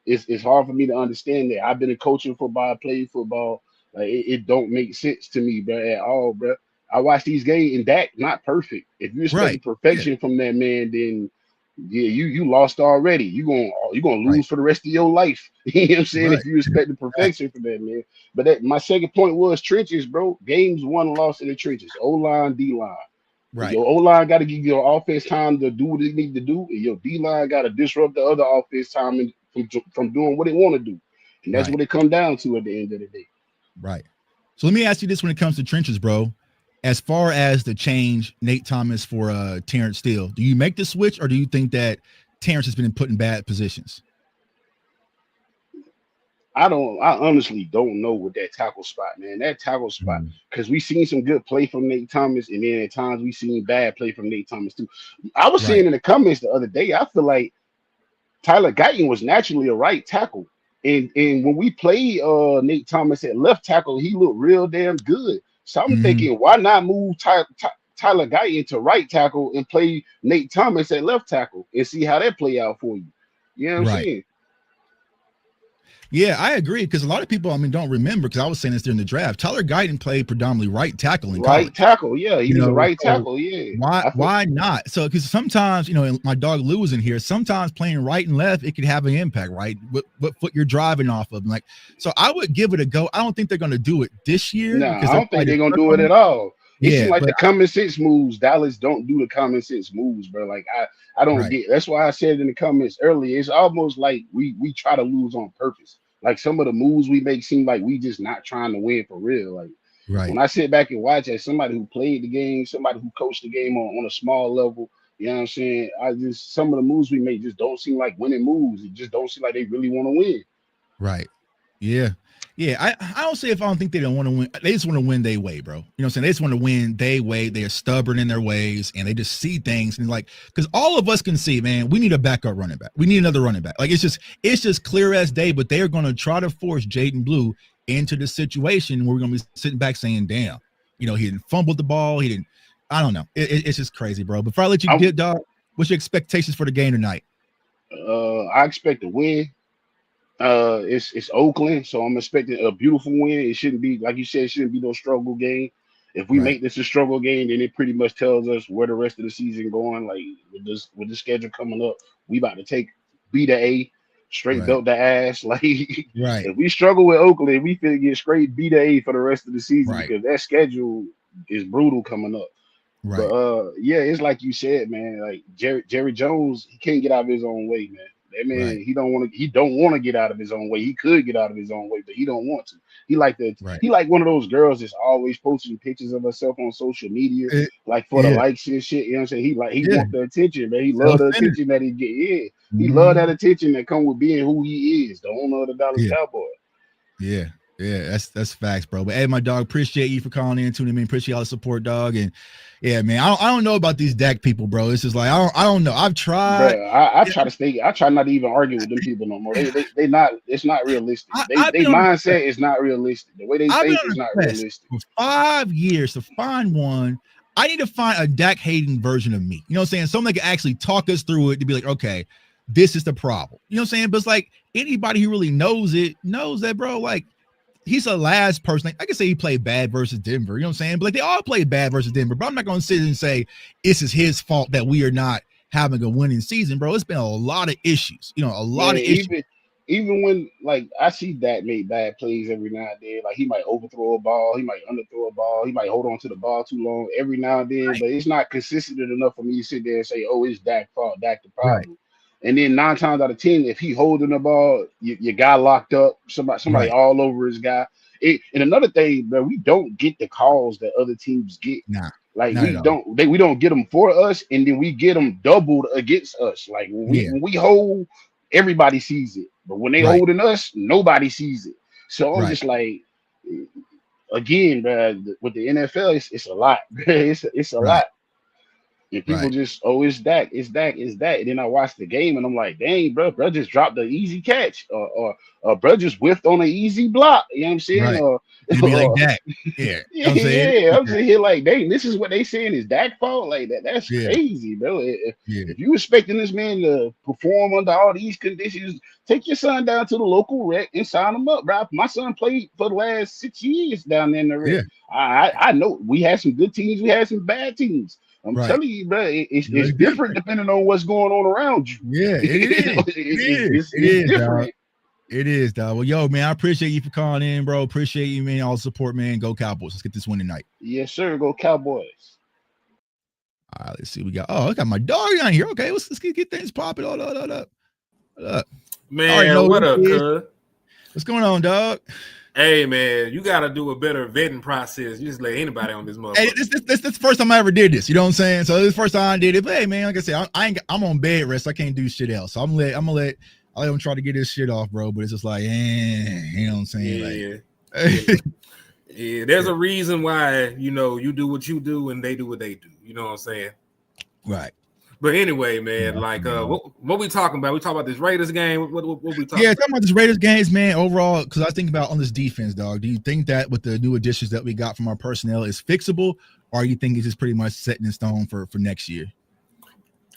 It's hard for me to understand that. I've been a coaching football, I played football. Like it don't make sense to me, bro, at all, bro. I watch these games and Dak not perfect. If you expect Right. Yeah. perfection from that man, then yeah, you lost already. You gonna Right. lose for the rest of your life. You know what I'm saying? Right. If you expect the perfection from that man. But that my second point was trenches, bro. Games won and lost in the trenches. O line, D line. Right. Your O line got to give your offense time to do what it need to do, and your D line got to disrupt the other offense time from doing what they want to do. And that's Right. what it come down to at the end of the day. Right. So let me ask you this: when it comes to trenches, bro, as far as the change Nate Thomas for Terrence Steele, do you make the switch, or do you think that Terrence has been put in bad positions? I honestly don't know with that tackle spot, man. That tackle spot, Mhm. because we seen some good play from Nate Thomas, and then at times we seen bad play from Nate Thomas too. I was Right. saying in the comments the other day, I feel like Tyler Guyton was naturally a right tackle. And when we played Nate Thomas at left tackle, he looked real damn good. So I'm Mhm. thinking, why not move Tyler Guyton to right tackle and play Nate Thomas at left tackle and see how that play out for you? You know what I'm Right. saying? Yeah, I agree because a lot of people, I mean, don't remember because I was saying this during the draft. Tyler Guyton played predominantly right tackle in Right college. tackle, yeah, he You was a know, right so tackle, yeah. why I feel why not? So because sometimes, you know, and my dog Lou was in here. Sometimes playing right and left, it could have an impact, right? What foot you're driving off of, like. So I would give it a go. I don't think they're going to do it this year nah, because I they're don't think probably they're gonna stuck do it on it. at all. It seems Yeah, like but the common sense moves. Dallas don't do the common sense moves, bro. Like I don't right, get. That's why I said in the comments earlier. It's almost like we try to lose on purpose. Like some of the moves we make seem like we just not trying to win for real. Like right. when I sit back and watch as somebody who played the game, somebody who coached the game on a small level. You know what I'm saying? I just some of the moves we make just don't seem like winning moves. It just don't seem like they really want to win. Right. Yeah. Yeah. I don't say if I don't think they don't want to win. They just want to win their way, bro. You know what I'm saying? They just want to win their way. They're stubborn in their ways and they just see things and like, because all of us can see, man, we need a backup running back. We need another running back. Like it's just clear as day, but they're going to try to force Jaden Blue into the situation where we're going to be sitting back saying, damn, you know, he didn't fumble the ball. He didn't, I don't know. It's just crazy, bro. Before I let you I get, dog, what's your expectations for the game tonight? I expect to win. It's Oakland, so I'm expecting a beautiful win. It shouldn't be like you said, it shouldn't be no struggle game. If we Right. make this a struggle game, then it pretty much tells us where the rest of the season going. Like with the schedule coming up, we about to take B to A, straight Right. belt the ass. Like Right. if we struggle with Oakland, we finna get straight B to A for the rest of the season Right. because that schedule is brutal coming up. But Right. yeah, it's like you said, man. Like Jerry Jones, he can't get out of his own way, man. That Right. man, he don't want to get out of his own way. He could get out of his own way, but he don't want to. Right. He like one of those girls that's always posting pictures of herself on social media, It, like for the yeah. likes and shit. You know what I'm saying? He Yeah. want the attention, man. He love the Self-centered. attention that he get. Yeah, he love Mhm. that attention that come with being who he is, the owner of the Dallas Yeah, Cowboys. yeah, yeah. That's facts, bro. But hey, my dog, appreciate you for calling in, tuning in. Appreciate all the support, dog. And yeah, man, I don't know about these Dak people, bro. It's just like I don't know. I've tried. Bro, I Yeah, try to stay. I try not to even argue with them people no more. They not. It's not realistic. I've They been on the mindset is not realistic. The way they I've been think on is a not quest realistic. for 5 years to find one. I need to find a Dak hating version of me. You know what I'm saying? Someone that can actually talk us through it to be like, okay, this is the problem. You know what I'm saying? But it's like anybody who really knows it knows that, bro. Like he's the last person. Like, I can say he played bad versus Denver. You know what I'm saying? But like they all played bad versus Denver. But I'm not going to sit and say this is his fault that we are not having a winning season, bro. It's been a lot of issues. You know, a lot Man, of issues. even when like I see Dak make bad plays every now and then. Like he might overthrow a ball, he might underthrow a ball, he might hold on to the ball too long every now and then. Right, But it's not consistent enough for me to sit there and say, "Oh, it's Dak fault, Dak the right, problem." And then 9 times out of 10, if he holding the ball, your guy locked up, somebody right. all over his guy. And another thing, bro, we don't get the calls that other teams get. Nah, Like not at all. we don't get them for us, and then we get them doubled against us. Like Yeah, when we hold, everybody sees it, but when they right, holding us, nobody sees it. So I'm right. just like, again, bro, with the NFL, it's a lot. It's a Right. lot. And people Right. just, oh, it's Dak, it's Dak, it's that. And then I watch the game and I'm like, dang, bro just dropped the easy catch, or bro just whiffed on an easy block. You know what I'm saying? Right. You be like Or that. Yeah. You know what I'm saying? yeah, I'm Yeah. just here like, dang, this is what they saying is Dak fault? Like that. That's Yeah. crazy, bro. Yeah. If you expecting this man to perform under all these conditions, take your son down to the local rec and sign him up, bro. My son played for the last 6 years down there in the rec. Yeah. I know we had some good teams, we had some bad teams. I'm Right. telling you, bro, it's It's different depending on what's going on around you. Yeah, it is. It's It is, different. dog. It is, dog. Well, yo, man, I appreciate you for calling in, bro. Appreciate you, man. All the support, man. Go Cowboys. Let's get this win tonight. Yes, sir. Go Cowboys. All right, let's see. We got. Oh, I got my dog on here. Okay, let's get things popping. Hold up. Man, what up, cuz? What's going on, dog? Hey, man, you got to do a better vetting process. You just let anybody on this motherfucker. Hey, this the first time I ever did this. You know what I'm saying? So this is the first time I did it. But hey, man, like I said, I'm on bed rest. I can't do shit else. So I'm gonna let them try to get this shit off, bro. But it's just like, you know what I'm saying? Yeah. Yeah, there's a reason why, you do what you do and they do what they do. You know what I'm saying? Right. But anyway, man, what we talking about? We talking about this Raiders game? What we talking about? Talking about this Raiders games, man. Overall, because I think about on this defense, dog. Do you think that with the new additions that we got from our personnel is fixable, or you think it's just pretty much set in stone for next year?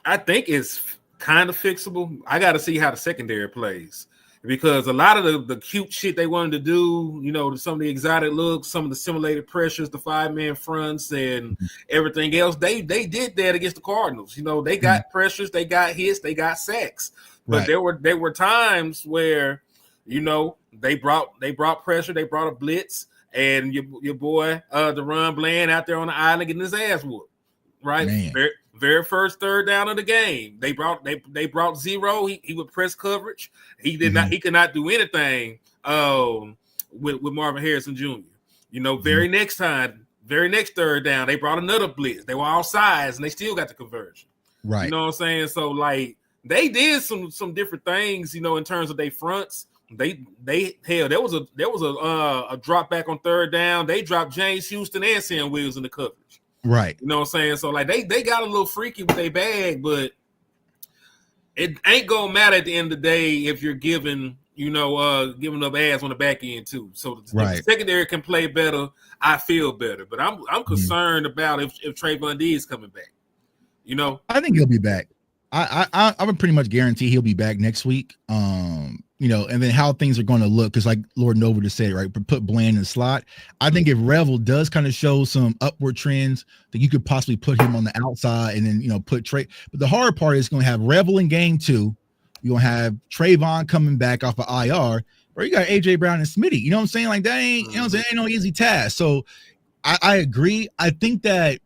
I think it's kind of fixable. I got to see how the secondary plays. Because a lot of the cute shit they wanted to do, some of the exotic looks, some of the simulated pressures, the 5-man fronts, and everything else, they did that against the Cardinals. They got pressures, they got hits, they got sacks. But there were times where, they brought pressure, they brought a blitz, and your boy DeRon Bland out there on the island getting his ass whooped. Right? Very first third down of the game, they brought zero. He would press coverage. He did not. He could not do anything with Marvin Harrison Jr. Very next third down, they brought another blitz. They were all sides and they still got the conversion. Right. You know what I'm saying? So like they did some different things. In terms of their fronts. There was a drop back on third down. They dropped James Houston and Sam Williams in the coverage. Right. You know what I'm saying? So like they got a little freaky with their bag, but it ain't gonna matter at the end of the day if you're giving up ass on the back end too. So if the secondary can play better, I feel better. But I'm concerned about if Trayvon D is coming back. I think he'll be back. I would pretty much guarantee he'll be back next week. And then how things are going to look, because like Lord Nova just said, right, put Bland in the slot. I think if Revel does kind of show some upward trends, that you could possibly put him on the outside and then put Trey. But the hard part is going to have Revel in game 2. You're going to have Trayvon coming back off of IR, or you got AJ Brown and Smitty. You know what I'm saying? Like that ain't ain't no easy task. So I agree. I think that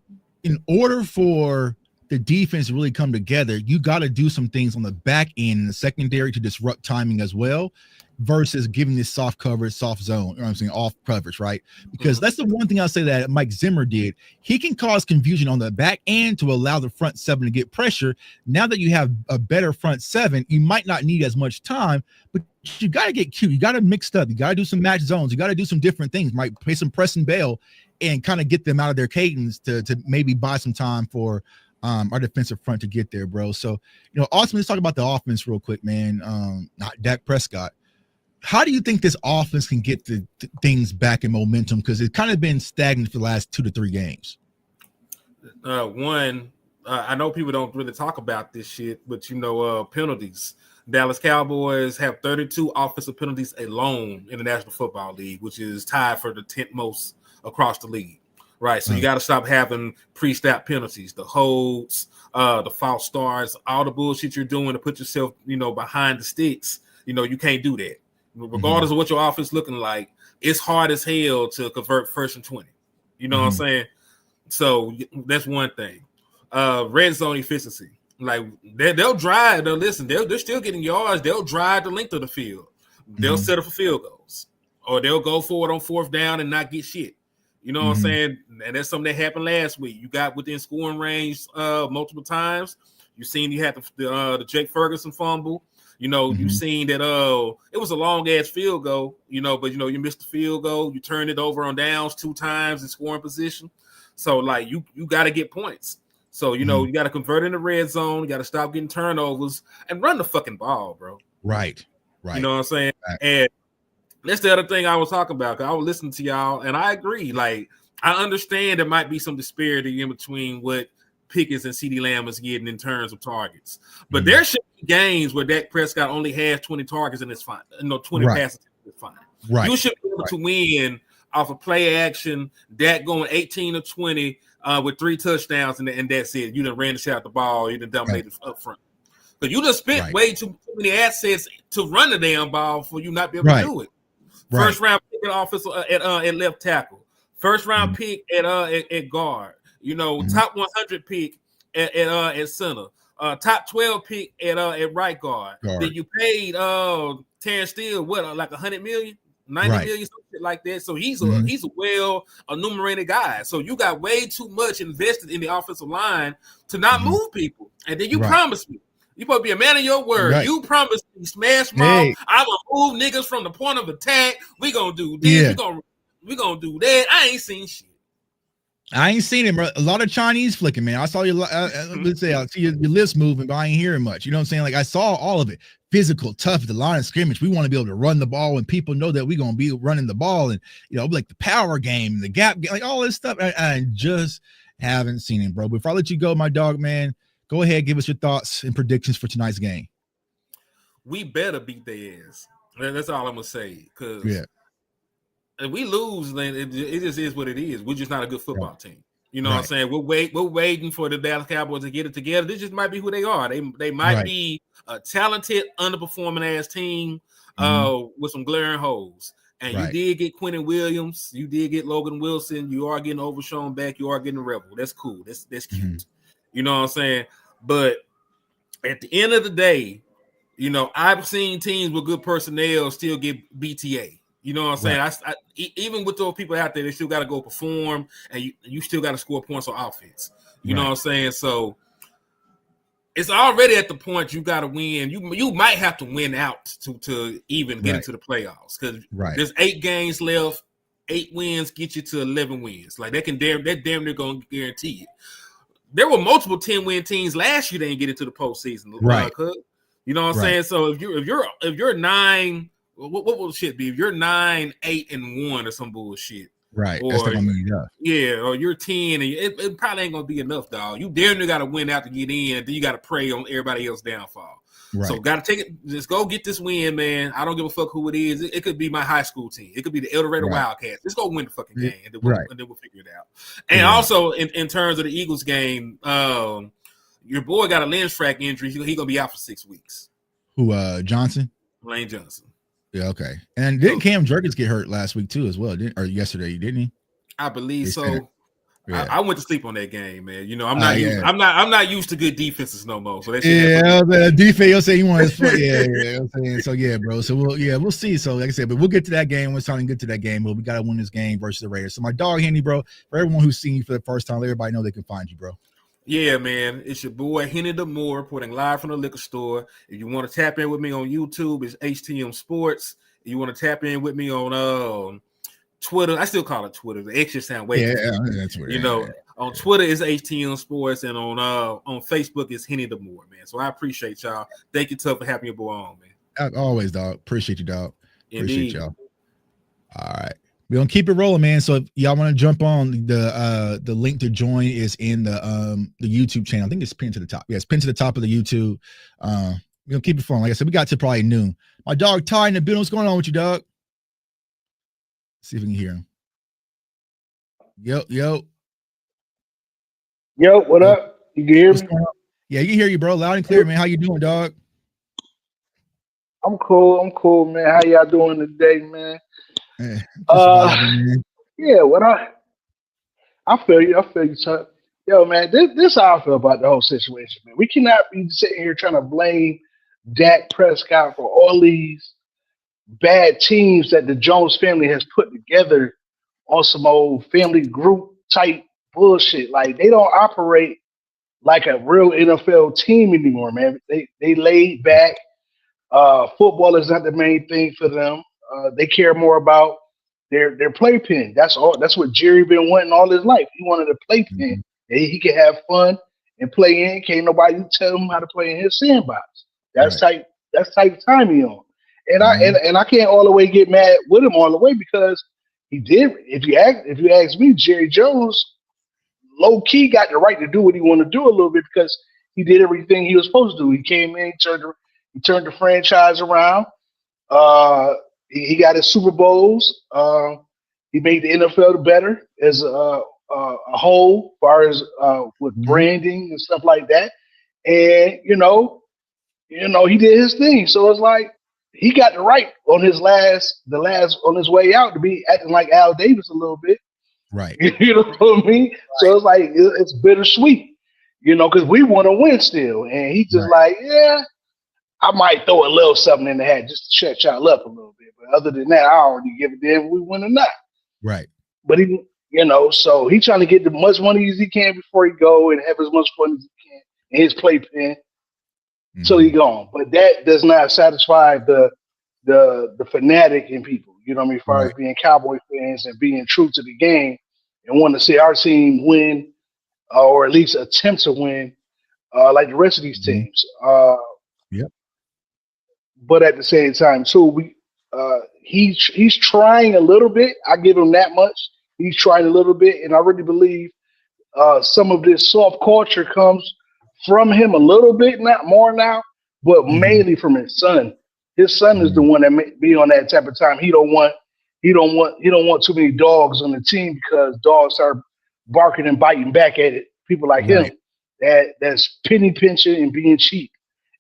in order for the defense really come together, you got to do some things on the back end in the secondary to disrupt timing as well, versus giving this soft coverage, soft zone, you know what I'm saying, off coverage, right? Because that's the one thing I'll say that Mike Zimmer did. He can cause confusion on the back end to allow the front seven to get pressure. Now that you have a better front seven, you might not need as much time, but you got to get cute. You got to mix up. You got to do some match zones. You got to do some different things, right? Play some press and bail and kind of get them out of their cadence to maybe buy some time for our defensive front to get there, bro. So, ultimately, let's talk about the offense real quick, man. Not Dak Prescott. How do you think this offense can get the things back in momentum? Because it's kind of been stagnant for the last 2 to 3 games. I know people don't really talk about this shit, but penalties. Dallas Cowboys have 32 offensive penalties alone in the National Football League, which is tied for the 10th most across the league. Right, so you got to stop having pre-snap penalties, the holds, the false starts, all the bullshit you're doing to put yourself, behind the sticks. You can't do that. Regardless of what your offense looking like, it's hard as hell to convert 1st and 20. You know what I'm saying? So that's one thing. Red zone efficiency, like they'll drive. They're still getting yards. They'll drive the length of the field. They'll settle for field goals, or they'll go forward on 4th down and not get shit. You know what I'm saying? And that's something that happened last week. You got within scoring range multiple times. You seen you had the Jake Ferguson fumble. You seen that it was a long ass field goal, but you missed the field goal. You turned it over on downs 2 times in scoring position. So like you got to get points. So, you know, you got to convert in the red zone. You got to stop getting turnovers and run the fucking ball, bro. Right. You know what I'm saying? Right. And that's the other thing I was talking about. Cause I was listening to y'all, and I agree. Like, I understand there might be some disparity in between what Pickens and CeeDee Lamb is getting in terms of targets. But there should be games where Dak Prescott only has 20 targets and it's fine. 20 passes is fine. Right. You should be able to win off of play action, Dak going 18 or 20 with 3 touchdowns, and that's it. You done ran the shot the ball, you done dominated up front. But you just spent way too many assets to run the damn ball for you not be able to do it. First round pick at offensive at left tackle. First round pick at guard. You know, top 100 pick at center. Top 12 pick at right guard. Then you paid Terrence Steele like 100 million, 90 million, something like that. So he's a well enumerated guy. So you got way too much invested in the offensive line to not move people. And then you promised me. You supposed to be a man of your word. You promised me smash mouth. I'm gonna move niggas from the point of attack. We gonna do this. We gonna do that. I ain't seen shit. I ain't seen him. A lot of Chinese flicking, man. I saw your let's say I see your lips moving, but I ain't hearing much. You know what I'm saying? Like I saw all of it. Physical, tough, the line of scrimmage. We want to be able to run the ball when people know that we're gonna be running the ball, and you know, like the power game, the gap game, like all this stuff. I just haven't seen him, bro. Before I let you go, my dog, man, go ahead, give us your thoughts and predictions for tonight's game. We better beat their ass. That's all I'm gonna say. Cause if we lose, then it just is what it is. We're just not a good football team. You know what I'm saying? We're waiting for the Dallas Cowboys to get it together. This just might be who they are. They might be a talented, underperforming ass team with some glaring holes. And you did get Quentin Williams, you did get Logan Wilson, you are getting Overshown back, you are getting a Rebel. That's cool. That's cute. You know what I'm saying? But at the end of the day, you know, I've seen teams with good personnel still get BTA. You know what I'm saying? Even with those people out there, they still got to go perform, and you still got to score points on offense. You know what I'm saying? So it's already at the point you got to win. You might have to win out to even get into the playoffs because there's 8 games left. 8 wins get you to 11 wins. Like that damn near gonna guarantee it. There were multiple 10-win teams last year that didn't get into the postseason. You know what I'm saying? So if you're 9. What will shit be? If you're 9, 8, and 1 or some bullshit, or or you're 10, and it probably ain't gonna be enough, dog. You damn near got to win out to get in, and then you got to pray on everybody else's downfall. So got to take it. Just go get this win, man. I don't give a fuck who it is. It could be my high school team. It could be the El Dorado Wildcats. Let's go win the fucking game, and then we'll figure it out. And also in terms of the Eagles game, your boy got a lens frac injury. He gonna be out for 6 weeks. Who? Johnson? Lane Johnson. Yeah, okay. And didn't Cam Jerkins get hurt last week too, as well? Or yesterday, didn't he? I believe so. I went to sleep on that game, man. You know, I'm not used to good defenses no more. So that's the defense. You'll say you want to, I'm saying. So bro. So we'll see. So like I said, but we'll get to that game. We're starting to get to that game, but we gotta win this game versus the Raiders. So my dog Henny, bro. For everyone who's seen you for the first time, let everybody know they can find you, bro. Yeah, man. It's your boy Henny the Moore, reporting live from the liquor store. If you want to tap in with me on YouTube, it's HTM Sports. If you want to tap in with me on Twitter, I still call it Twitter. The extra sound way. That's weird. You know, on Twitter is HTM Sports, and on Facebook is Henny the Moore, man. So I appreciate y'all. Thank you, Tuff, for having your boy on, man. Always, dog. Appreciate you, dog. Appreciate y'all. All right. We're gonna keep it rolling, man. So if y'all want to jump on, the link to join is in the YouTube channel. I think it's pinned to the top. Yeah, it's pinned to the top of the YouTube. We're gonna keep it fun. Like I said, we got to probably noon. My dog Ty in the building. What's going on with you, dog? See if we can hear him. Yo, what up? You can hear me? Yeah, you can hear you, bro. Loud and clear, man. How you doing, dog? I'm cool, man. How y'all doing today, man? Yeah, I feel you, Chuck. Yo, man, this how I feel about the whole situation, man. We cannot be sitting here trying to blame Dak Prescott for all these bad teams that the Jones family has put together on some old family group type bullshit. Like, they don't operate like a real NFL team anymore, man. They laid back. Football is not the main thing for them. They care more about their playpen. That's all. That's what Jerry been wanting all his life. He wanted a playpen. He could have fun and play in. Can't nobody tell him how to play in his sandbox. That's Right. type of time he on. And Mhm. I can't all the way get mad with him all the way because he did. If you ask me, Jerry Jones low key got the right to do what he wanted to do a little bit because he did everything he was supposed to do. He came in, he turned the franchise around. He got his Super Bowls. He made the NFL better as a whole, as far as with Mhm. branding and stuff like that. And he did his thing. So it's like he got the right on on his way out to be acting like Al Davis a little bit. Right. You know what I mean? So it's like it's bittersweet, because we want to win still, and he just Right. like, yeah, I might throw a little something in the hat just to shut y'all up a little bit, but other than that, I already give a damn if we win or not. Right. But so he trying to get as much money as he can before he go and have as much fun as he can in his playpen till he Mhm. gone. But that does not satisfy the fanatic in people. You know what I mean? As far as Right. being Cowboy fans and being true to the game and want to see our team win or at least attempt to win like the rest of these Mhm. teams. Yep. But at the same time, too, he's trying a little bit. I give him that much. He's trying a little bit, and I really believe some of this soft culture comes from him a little bit, not more now, but Mhm. mainly from his son. His son is the Mhm. one that may be on that type of time. He don't want too many dogs on the team because dogs start barking and biting back at it. People like him Right. that's penny pinching and being cheap,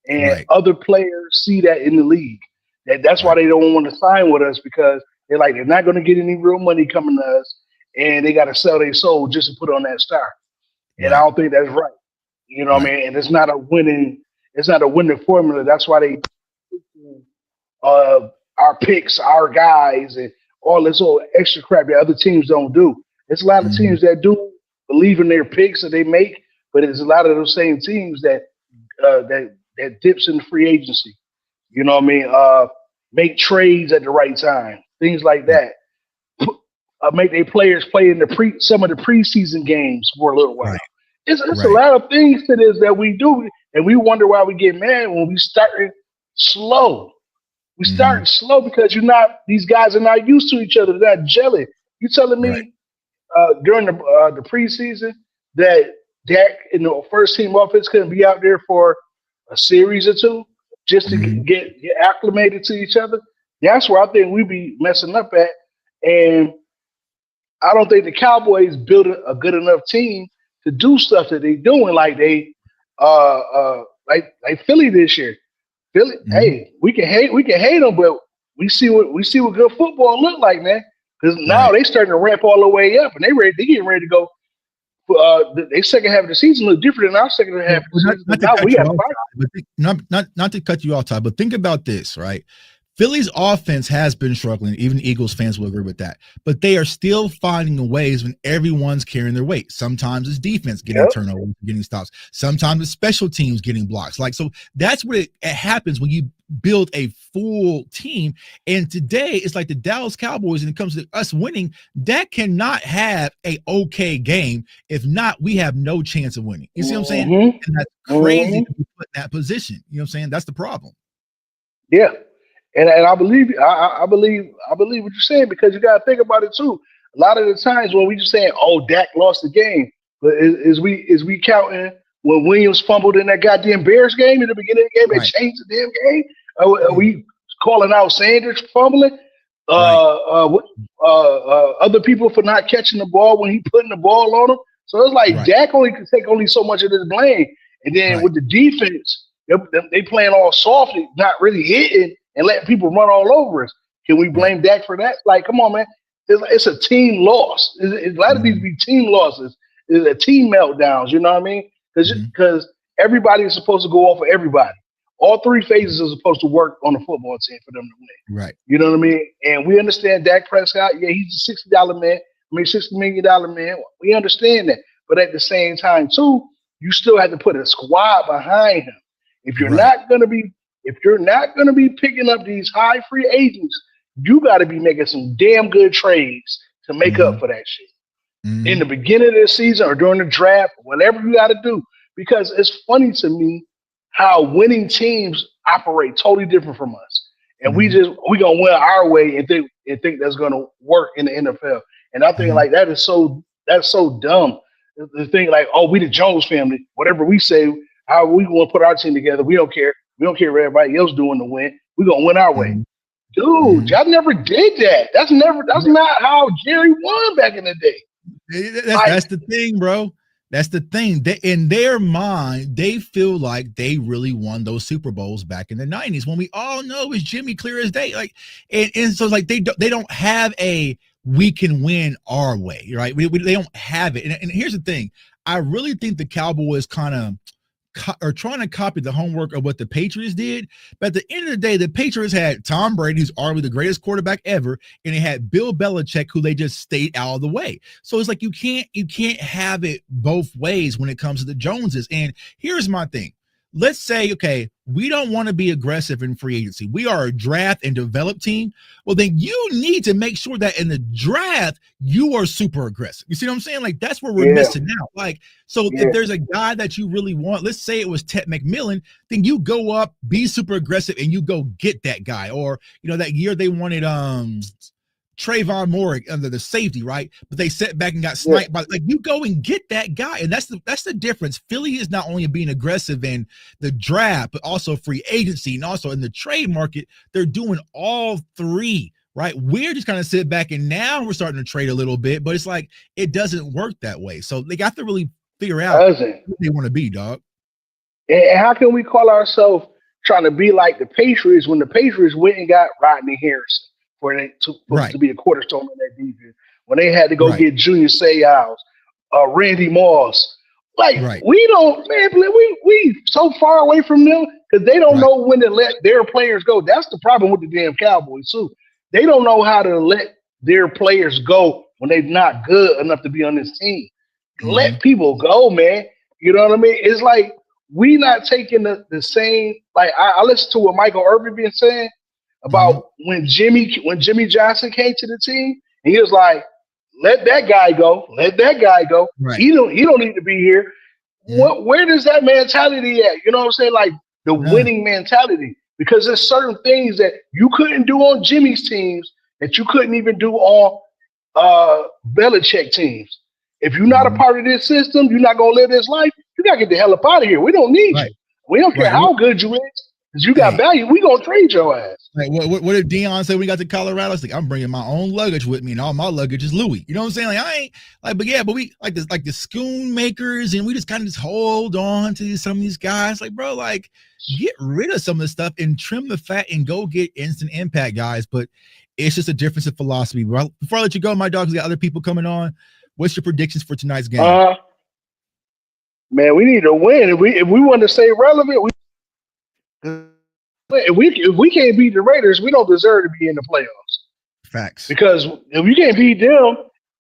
and Right. other players see that in the league. That's why Right. they don't want to sign with us because they're not going to get any real money coming to us, and they got to sell their soul just to put on that star. And I Right. don't think that's right. You know what I Right. mean? And it's not a winning formula. That's why they our picks, our guys, and all this old extra crap that other teams don't do. There's a lot of Mhm. teams that do believe in their picks that they make, but it's a lot of those same teams that dips in free agency. You know what I mean? Make trades at the right time, things like Right. that. Make their players play in some of the preseason games for a little while. Right. It's a Right. lot of things to this that we do, and we wonder why we get mad when we start slow. We Mhm. start slow because these guys are not used to each other. They're not gelling. You telling Right. me during the preseason that Dak in the first team offense couldn't be out there for a series or two just to Mhm. get acclimated to each other? That's where I think we be messing up at. And I don't think the Cowboys built a good enough team to do stuff that they doing like Philly this year. Philly, Mhm. hey, we can hate them, but we see what good football look like, man. Because now Right. they starting to ramp all the way up, and they getting ready to go. They second half of the season look different than our second half Well, of the well, not season. not to Now we cut you have off, fight. Ty, but not to cut you off, Ty, but think about this, right? Philly's offense has been struggling. Even Eagles fans will agree with that. But they are still finding ways when everyone's carrying their weight. Sometimes it's defense getting Yep. turnovers, getting stops. Sometimes it's special teams getting blocks. Like, so that's what it happens when you build a full team. And today it's like the Dallas Cowboys, and it comes to us winning, that cannot have a okay game. If not, we have no chance of winning. You see what I'm saying? Mm-hmm. And that's crazy Mm-hmm. to be put in that position. You know what I'm saying? That's the problem. Yeah. And I believe I believe what you're saying because you got to think about it too. A lot of the times when we just saying, "Oh, Dak lost the game," but is we counting when Williams fumbled in that goddamn Bears game in the beginning of the game and Right. changed the damn game? Are we calling out Sanders for fumbling? Right. Other people for not catching the ball when he putting the ball on them. So it's like Right. Dak only can take only so much of this blame, and then Right. with the defense, they playing all soft, not really hitting, and letting people run all over us. Can we Right. blame Dak for that? Like, come on, man. It's a team loss. A lot of these Mhm. be team losses. It's a team meltdowns. You know what I mean? Mhm. Because everybody is supposed to go off of everybody. All three phases are supposed to work on the football team for them to win. Right. You know what I mean? And we understand Dak Prescott. Yeah, he's a $60 man. $60 million man. We understand that. But at the same time, too, you still have to put a squad behind him. If you're Right. not gonna be, if you're not gonna be picking up these high free agents, you got to be making some damn good trades to make up Mhm. for that shit in the Mhm. beginning of the season or during the draft, whatever you got to do. because it's funny to me how winning teams operate totally different from us, and we gonna win our way and think that's gonna work in the NFL. And I think like that's so dumb. The thing like, oh, we the Jones family, whatever we say, how we want to put our team together, we don't care. We don't care what everybody else doing to win. We're gonna win our way. Dude, y'all never did that. That's not how Jerry won back in the day. That's the thing, bro. That's the thing. In their mind, they feel like they really won those Super Bowls back in the 90s when we all know it was Jimmy clear as day. Like, and so it's like they don't have a we can win our way, right? They don't have it. And here's the thing. I really think the Cowboys kind of are trying to copy the homework of what the Patriots did. But at the end of the day, the Patriots had Tom Brady, who's arguably the greatest quarterback ever, and they had Bill Belichick, who they just stayed out of the way. So it's like you can't have it both ways when it comes to the Joneses. And here's my thing. Let's say, okay, we don't want to be aggressive in free agency. We are a draft and develop team. Well, then you need to make sure that in the draft, you are super aggressive. You see what I'm saying? Like, that's where we're missing out. Like, so if there's a guy that you really want, let's say it was Ted McMillan, then you go up, be super aggressive, and you go get that guy. Or, you know, that year they wanted Trayvon Moore under the safety, right? But they set back and got sniped by, like, you go and get that guy. And that's the difference. Philly is not only being aggressive in the draft, but also free agency and also in the trade market. They're doing all three, right? We're just kind of sit back and now we're starting to trade a little bit, but it's like it doesn't work that way. So they got to really figure out who they want to be, dog. And how can we call ourselves trying to be like the Patriots when the Patriots went and got Rodney Harrison to be a cornerstone in that defense, when they had to go get Junior Seau, Randy Moss. Like, we don't, man, we so far away from them because they don't know when to let their players go. That's the problem with the damn Cowboys, too. They don't know how to let their players go when they're not good enough to be on this team. Let people go, man. You know what I mean? It's like we not taking the same, like I listened to what Michael Irvin been saying about when Jimmy Johnson came to the team, and he was like, let that guy go. Let that guy go. Right. He don't need to be here. Where does that mentality at? You know what I'm saying? Like the winning mentality. Because there's certain things that you couldn't do on Jimmy's teams that you couldn't even do on Belichick teams. If you're not a part of this system, you're not gonna live this life, you gotta get the hell up out of here. We don't need you. We don't care how good you is. Because you got value, we gonna trade your ass. Like what if Deion said we got to Colorado? It's like, I'm bringing my own luggage with me, and all my luggage is Louis. You know what I'm saying? Like, I ain't like, but we like this, like the schoon makers, and we just kind of just hold on to some of these guys. Like, bro, like get rid of some of the stuff and trim the fat and go get instant impact guys. But it's just a difference of philosophy. Bro. Before I let you go, my dog's got other people coming on. What's your predictions for tonight's game? Man, we need to win. If we want to stay relevant, if we can't beat the Raiders, we don't deserve to be in the playoffs. Facts. Because if you can't beat them,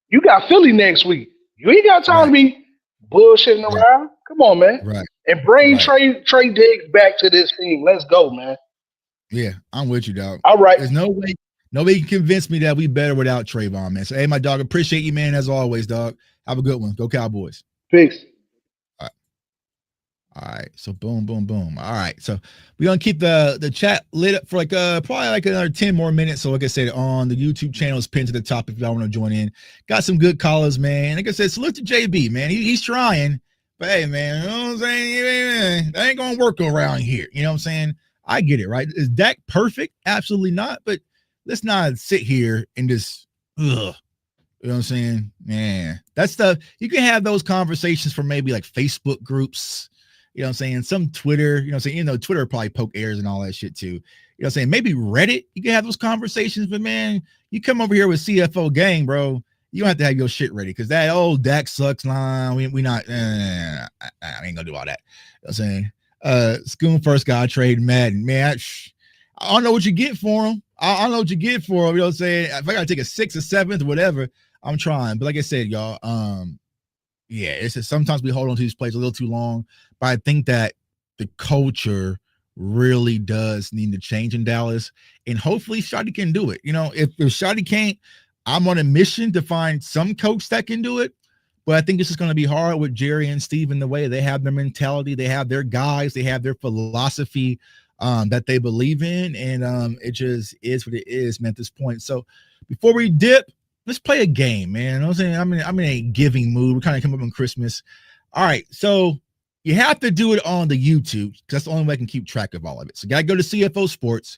you got Philly next week. You ain't got time to be bullshitting around. Come on, man. Right. And bring Trey Diggs back to this team. Let's go, man. Yeah, I'm with you, dog. All right. There's no way. Nobody can convince me that we better without Trayvon, man. So, hey, my dog, appreciate you, man, as always, dog. Have a good one. Go Cowboys. Peace. All right. So boom, boom, boom. All right. So we're gonna keep the chat lit up for like probably like another 10 more minutes. So like I said, on the YouTube channel is pinned to the top if y'all want to join in. Got some good callers, man. Like I said, salute to JB, man. He's trying, but hey, man, you know what I'm saying? That ain't gonna work around here. You know what I'm saying? I get it, right? Is Dak perfect? Absolutely not. But let's not sit here and just you know what I'm saying? Man, that's stuff you can have those conversations for maybe like Facebook groups. You know what I'm saying? Some Twitter, you know what I'm saying? Twitter probably poke airs and all that shit too. You know what I'm saying? Maybe Reddit, you can have those conversations, but man, you come over here with CFO gang, bro. You don't have to have your shit ready because that old Dak sucks line. We not, I ain't gonna do all that. You know what I'm saying? Schoon first guy trade Madden. Man, I don't know what you get for him. I don't know what you get for him. You know what I'm saying? If I gotta take a 6th or 7th or whatever, I'm trying. But like I said, y'all, yeah, it's just sometimes we hold on to these plays a little too long. But I think that the culture really does need to change in Dallas, and hopefully Shotty can do it. You know, if Shotty can't, I'm on a mission to find some coach that can do it. But I think it's just going to be hard with Jerry and Steve in the way. They have their mentality, they have their guys, they have their philosophy that they believe in, and it just is what it is, man, at this point. So before we dip, let's play a game, man. You know what I'm saying? I'm in a giving mood. We kind of come up on Christmas. All right, so you have to do it on the YouTube because that's the only way I can keep track of all of it. So you got to go to CFO Sports,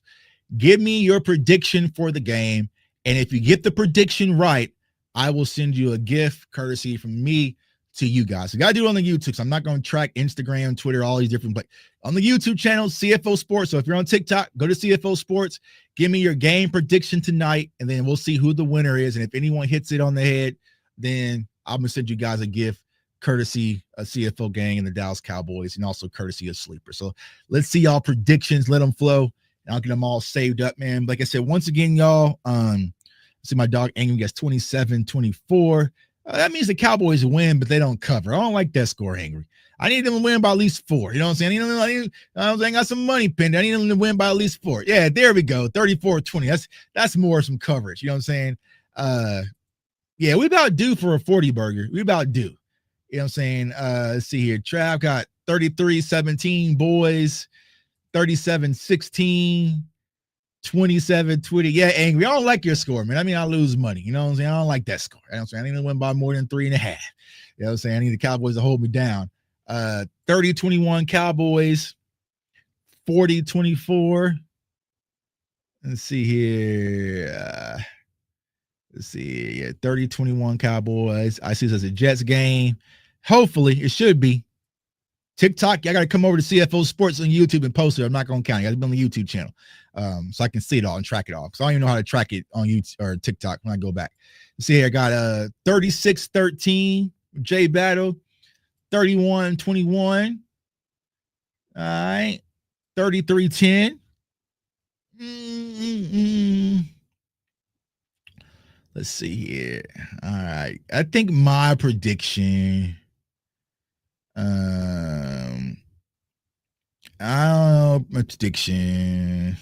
give me your prediction for the game, and if you get the prediction right, I will send you a gift courtesy from me to you guys. You got to do it on the YouTube. So I'm not going to track Instagram, Twitter, all these different places. On the YouTube channel, CFO Sports. So if you're on TikTok, go to CFO Sports. Give me your game prediction tonight, and then we'll see who the winner is. And if anyone hits it on the head, then I'm going to send you guys a gift courtesy of CFO Gang and the Dallas Cowboys, and also courtesy of Sleeper. So let's see y'all predictions. Let them flow. And I'll get them all saved up, man. Like I said, once again, y'all, see my dog Angry gets 27-24. That means the Cowboys win, but they don't cover. I don't like that score, Angry. I need them to win by at least 4. You know what I'm saying? I got some money pinned. I need them to win by at least 4. Yeah, there we go. 34-20. That's more some coverage. You know what I'm saying? Yeah, we about due for a 40 burger. We about due. You know what I'm saying? Let's see here. Trav got 33-17, boys. 37-16. 27-20. Yeah, Angry. I don't like your score, man. I mean, I lose money. You know what I'm saying? I don't like that score. You know what I'm saying? I need to win by more than 3.5. You know what I'm saying? I need the Cowboys to hold me down. 30-21 Cowboys. 40-24. Let's see here. Let's see. Yeah, 30-21 Cowboys. I see this as a Jets game. Hopefully, it should be. TikTok, I got to come over to CFO Sports on YouTube and post it. I'm not going to count it. I got to be on the YouTube channel so I can see it all and track it all. Because I don't even know how to track it on YouTube or TikTok when I go back. See here, I got 36-13 J Battle, 31-21. All right, 33-10. Let's see here. All right, I think my prediction. I don't know my prediction.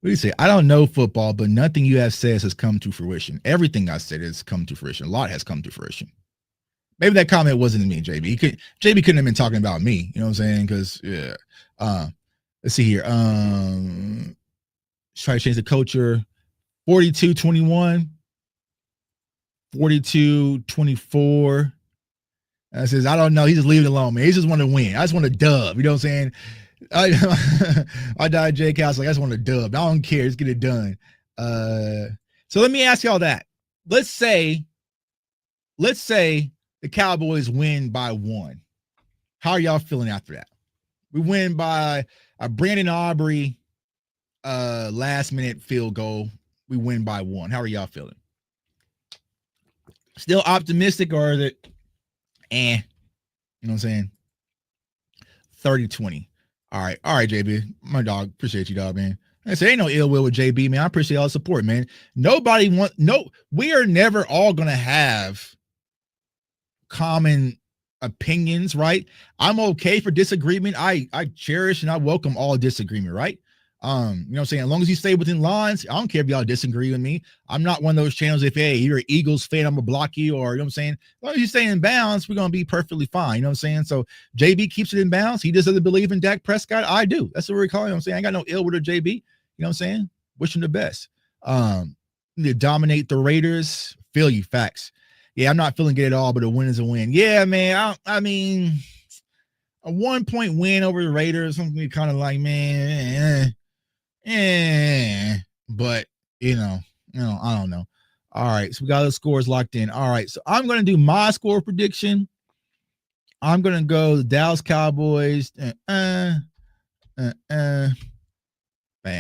What do you say? I don't know football, but nothing you have said has come to fruition. Everything I said has come to fruition. A lot has come to fruition. Maybe that comment wasn't me, JB. JB couldn't have been talking about me. You know what I'm saying? Because yeah. Let's see here. Let's try to change the culture. 42-21. 42-24. I says, I don't know. He just leave it alone, man. He just want to win. I just want to dub. You know what I'm saying? I died Jake House. Like, I just want to dub. I don't care. Just get it done. So let me ask y'all that. Let's say the Cowboys win by 1. How are y'all feeling after that? We win by a Brandon Aubrey last minute field goal. We win by 1. How are y'all feeling? Still optimistic, or is it you know what I'm saying? 30-20. All right, JB. My dog. Appreciate you, dog, man. I say ain't no ill will with JB, man. I appreciate all the support, man. We are never all gonna have common opinions, right? I'm okay for disagreement. I cherish and I welcome all disagreement, right? You know what I'm saying? As long as you stay within lines, I don't care if y'all disagree with me. I'm not one of those channels. If, hey, you're an Eagles fan, I'm gonna block you, or you know what I'm saying? As long as you stay in bounds, we're gonna be perfectly fine. You know what I'm saying? So JB keeps it in bounds. He just doesn't believe in Dak Prescott. I do. That's what we're calling. You know what I'm saying? I ain't got no ill with JB. You know what I'm saying? Wish him the best. To dominate the Raiders. Feel you, facts. Yeah, I'm not feeling good at all, but a win is a win. Yeah, man. I mean, a 1-point win over the Raiders, something kind of like, man. But I don't know. All right, so we got the scores locked in. All right, so I'm gonna do my score prediction. I'm gonna go the Dallas Cowboys. Man, I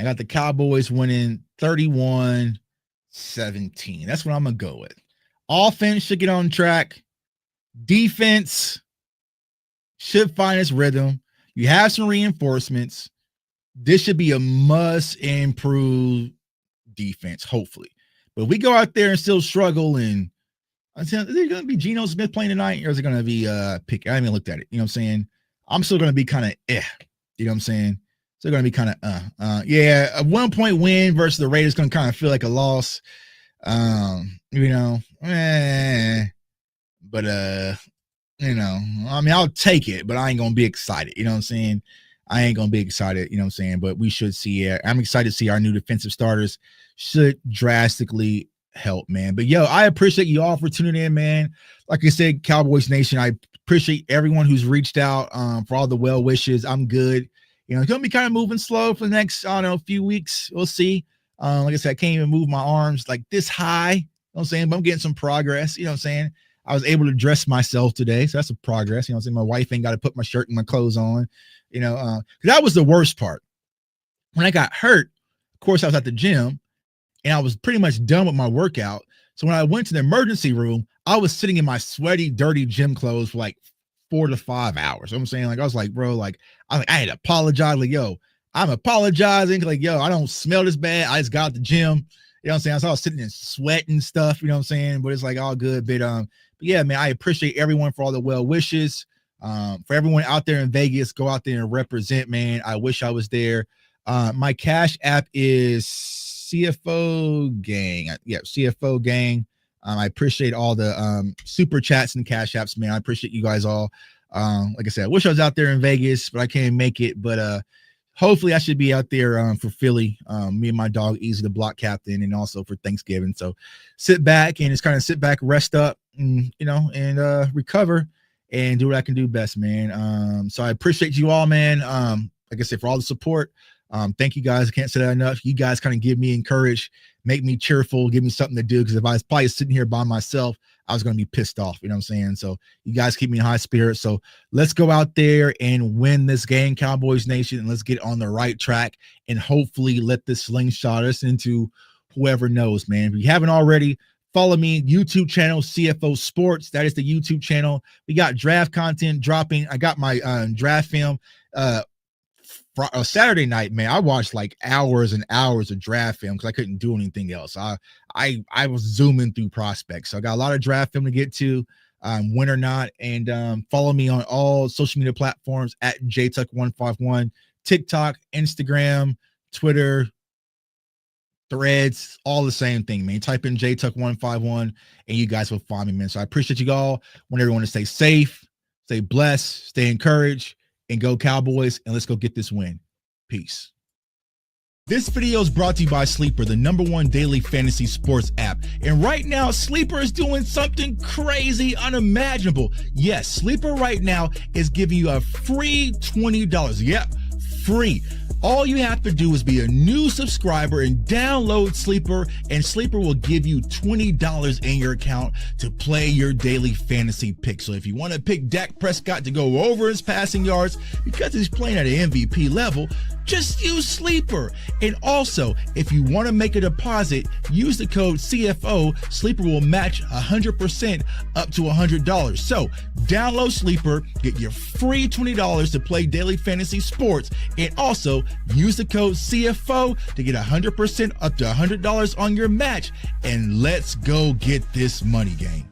got the Cowboys winning 31-17. That's what I'm gonna go with. Offense should get on track. Defense should find its rhythm. You have some reinforcements. This should be a must improve defense, hopefully. But if we go out there and still struggle, and is it going to be Geno Smith playing tonight, or is it going to be pick? I haven't looked at it. You know what I'm saying? I'm still going to be kind of You know what I'm saying? Still going to be kind of yeah, a 1-point win versus the Raiders going to kind of feel like a loss. But you know, I mean, I'll take it, but I ain't gonna be excited. You know what I'm saying? I ain't gonna be excited. You know what I'm saying? But we should see. I'm excited to see our new defensive starters. Should drastically help, man. But yo, I appreciate you all for tuning in, man. Like I said, Cowboys Nation, I appreciate everyone who's reached out for all the well wishes. I'm good. You know, it's gonna be kind of moving slow for the next, I don't know, few weeks. We'll see. Like I said, I can't even move my arms like this high. You know what I'm saying? But I'm getting some progress. You know what I'm saying? I was able to dress myself today, so that's a progress. You know what I'm saying? My wife ain't got to put my shirt and my clothes on. You know, 'cause that was the worst part. When I got hurt, of course, I was at the gym and I was pretty much done with my workout. So when I went to the emergency room, I was sitting in my sweaty, dirty gym clothes for like 4 to 5 hours. You know what I'm saying? Like, I was like, bro, like, I had to apologize. Like, yo, I'm apologizing. Like, yo, I don't smell this bad. I just got out the gym. You know what I'm saying? So I was sitting in sweat and stuff, you know what I'm saying? But it's like all good. But yeah, man, I appreciate everyone for all the well wishes. For everyone out there in Vegas, go out there and represent, man. I wish I was there. My Cash App is CFO Gang. Yeah, CFO Gang. I appreciate all the super chats and Cash Apps, man. I appreciate you guys all. Like I said, I wish I was out there in Vegas, but I can't make it. But hopefully I should be out there for Philly. Me and my dog, Easy, the block captain, and also for Thanksgiving. So sit back and just kind of sit back, rest up, and, you know, and recover and do what I can do best, man. So I appreciate you all, man. Like I said, for all the support. Thank you guys. I can't say that enough. You guys kind of give me encourage, make me cheerful, give me something to do. Because if I was probably sitting here by myself, I was going to be pissed off. You know what I'm saying? So you guys keep me in high spirits. So let's go out there and win this game, Cowboys Nation, and let's get on the right track and hopefully let this slingshot us into whoever knows, man. If you haven't already, follow me, YouTube channel, CFO Sports. That is the YouTube channel. We got draft content dropping. I got my draft film Saturday night, man. I watched like hours and hours of draft film because I couldn't do anything else. I was zooming through prospects. So I got a lot of draft film to get to, win or not. And follow me on all social media platforms at JTuck151, TikTok, Instagram, Twitter, Threads, all the same thing, man. Type in JTuck151 and you guys will find me, man. So I appreciate you all. Want everyone to stay safe, stay blessed, stay encouraged, and go Cowboys, and let's go get this win. Peace. This video is brought to you by Sleeper, the #1 daily fantasy sports app. And right now, Sleeper is doing something crazy, unimaginable. Yes, Sleeper right now is giving you a free $20. Yep, free. All you have to do is be a new subscriber and download Sleeper, and Sleeper will give you $20 in your account to play your daily fantasy pick. So if you want to pick Dak Prescott to go over his passing yards because he's playing at an MVP level, just use Sleeper. And also, if you want to make a deposit, use the code CFO. Sleeper will match 100% up to $100. So download Sleeper, get your free $20 to play daily fantasy sports, and also use the code CFO to get 100% up to $100 on your match. And let's go get this money, gang.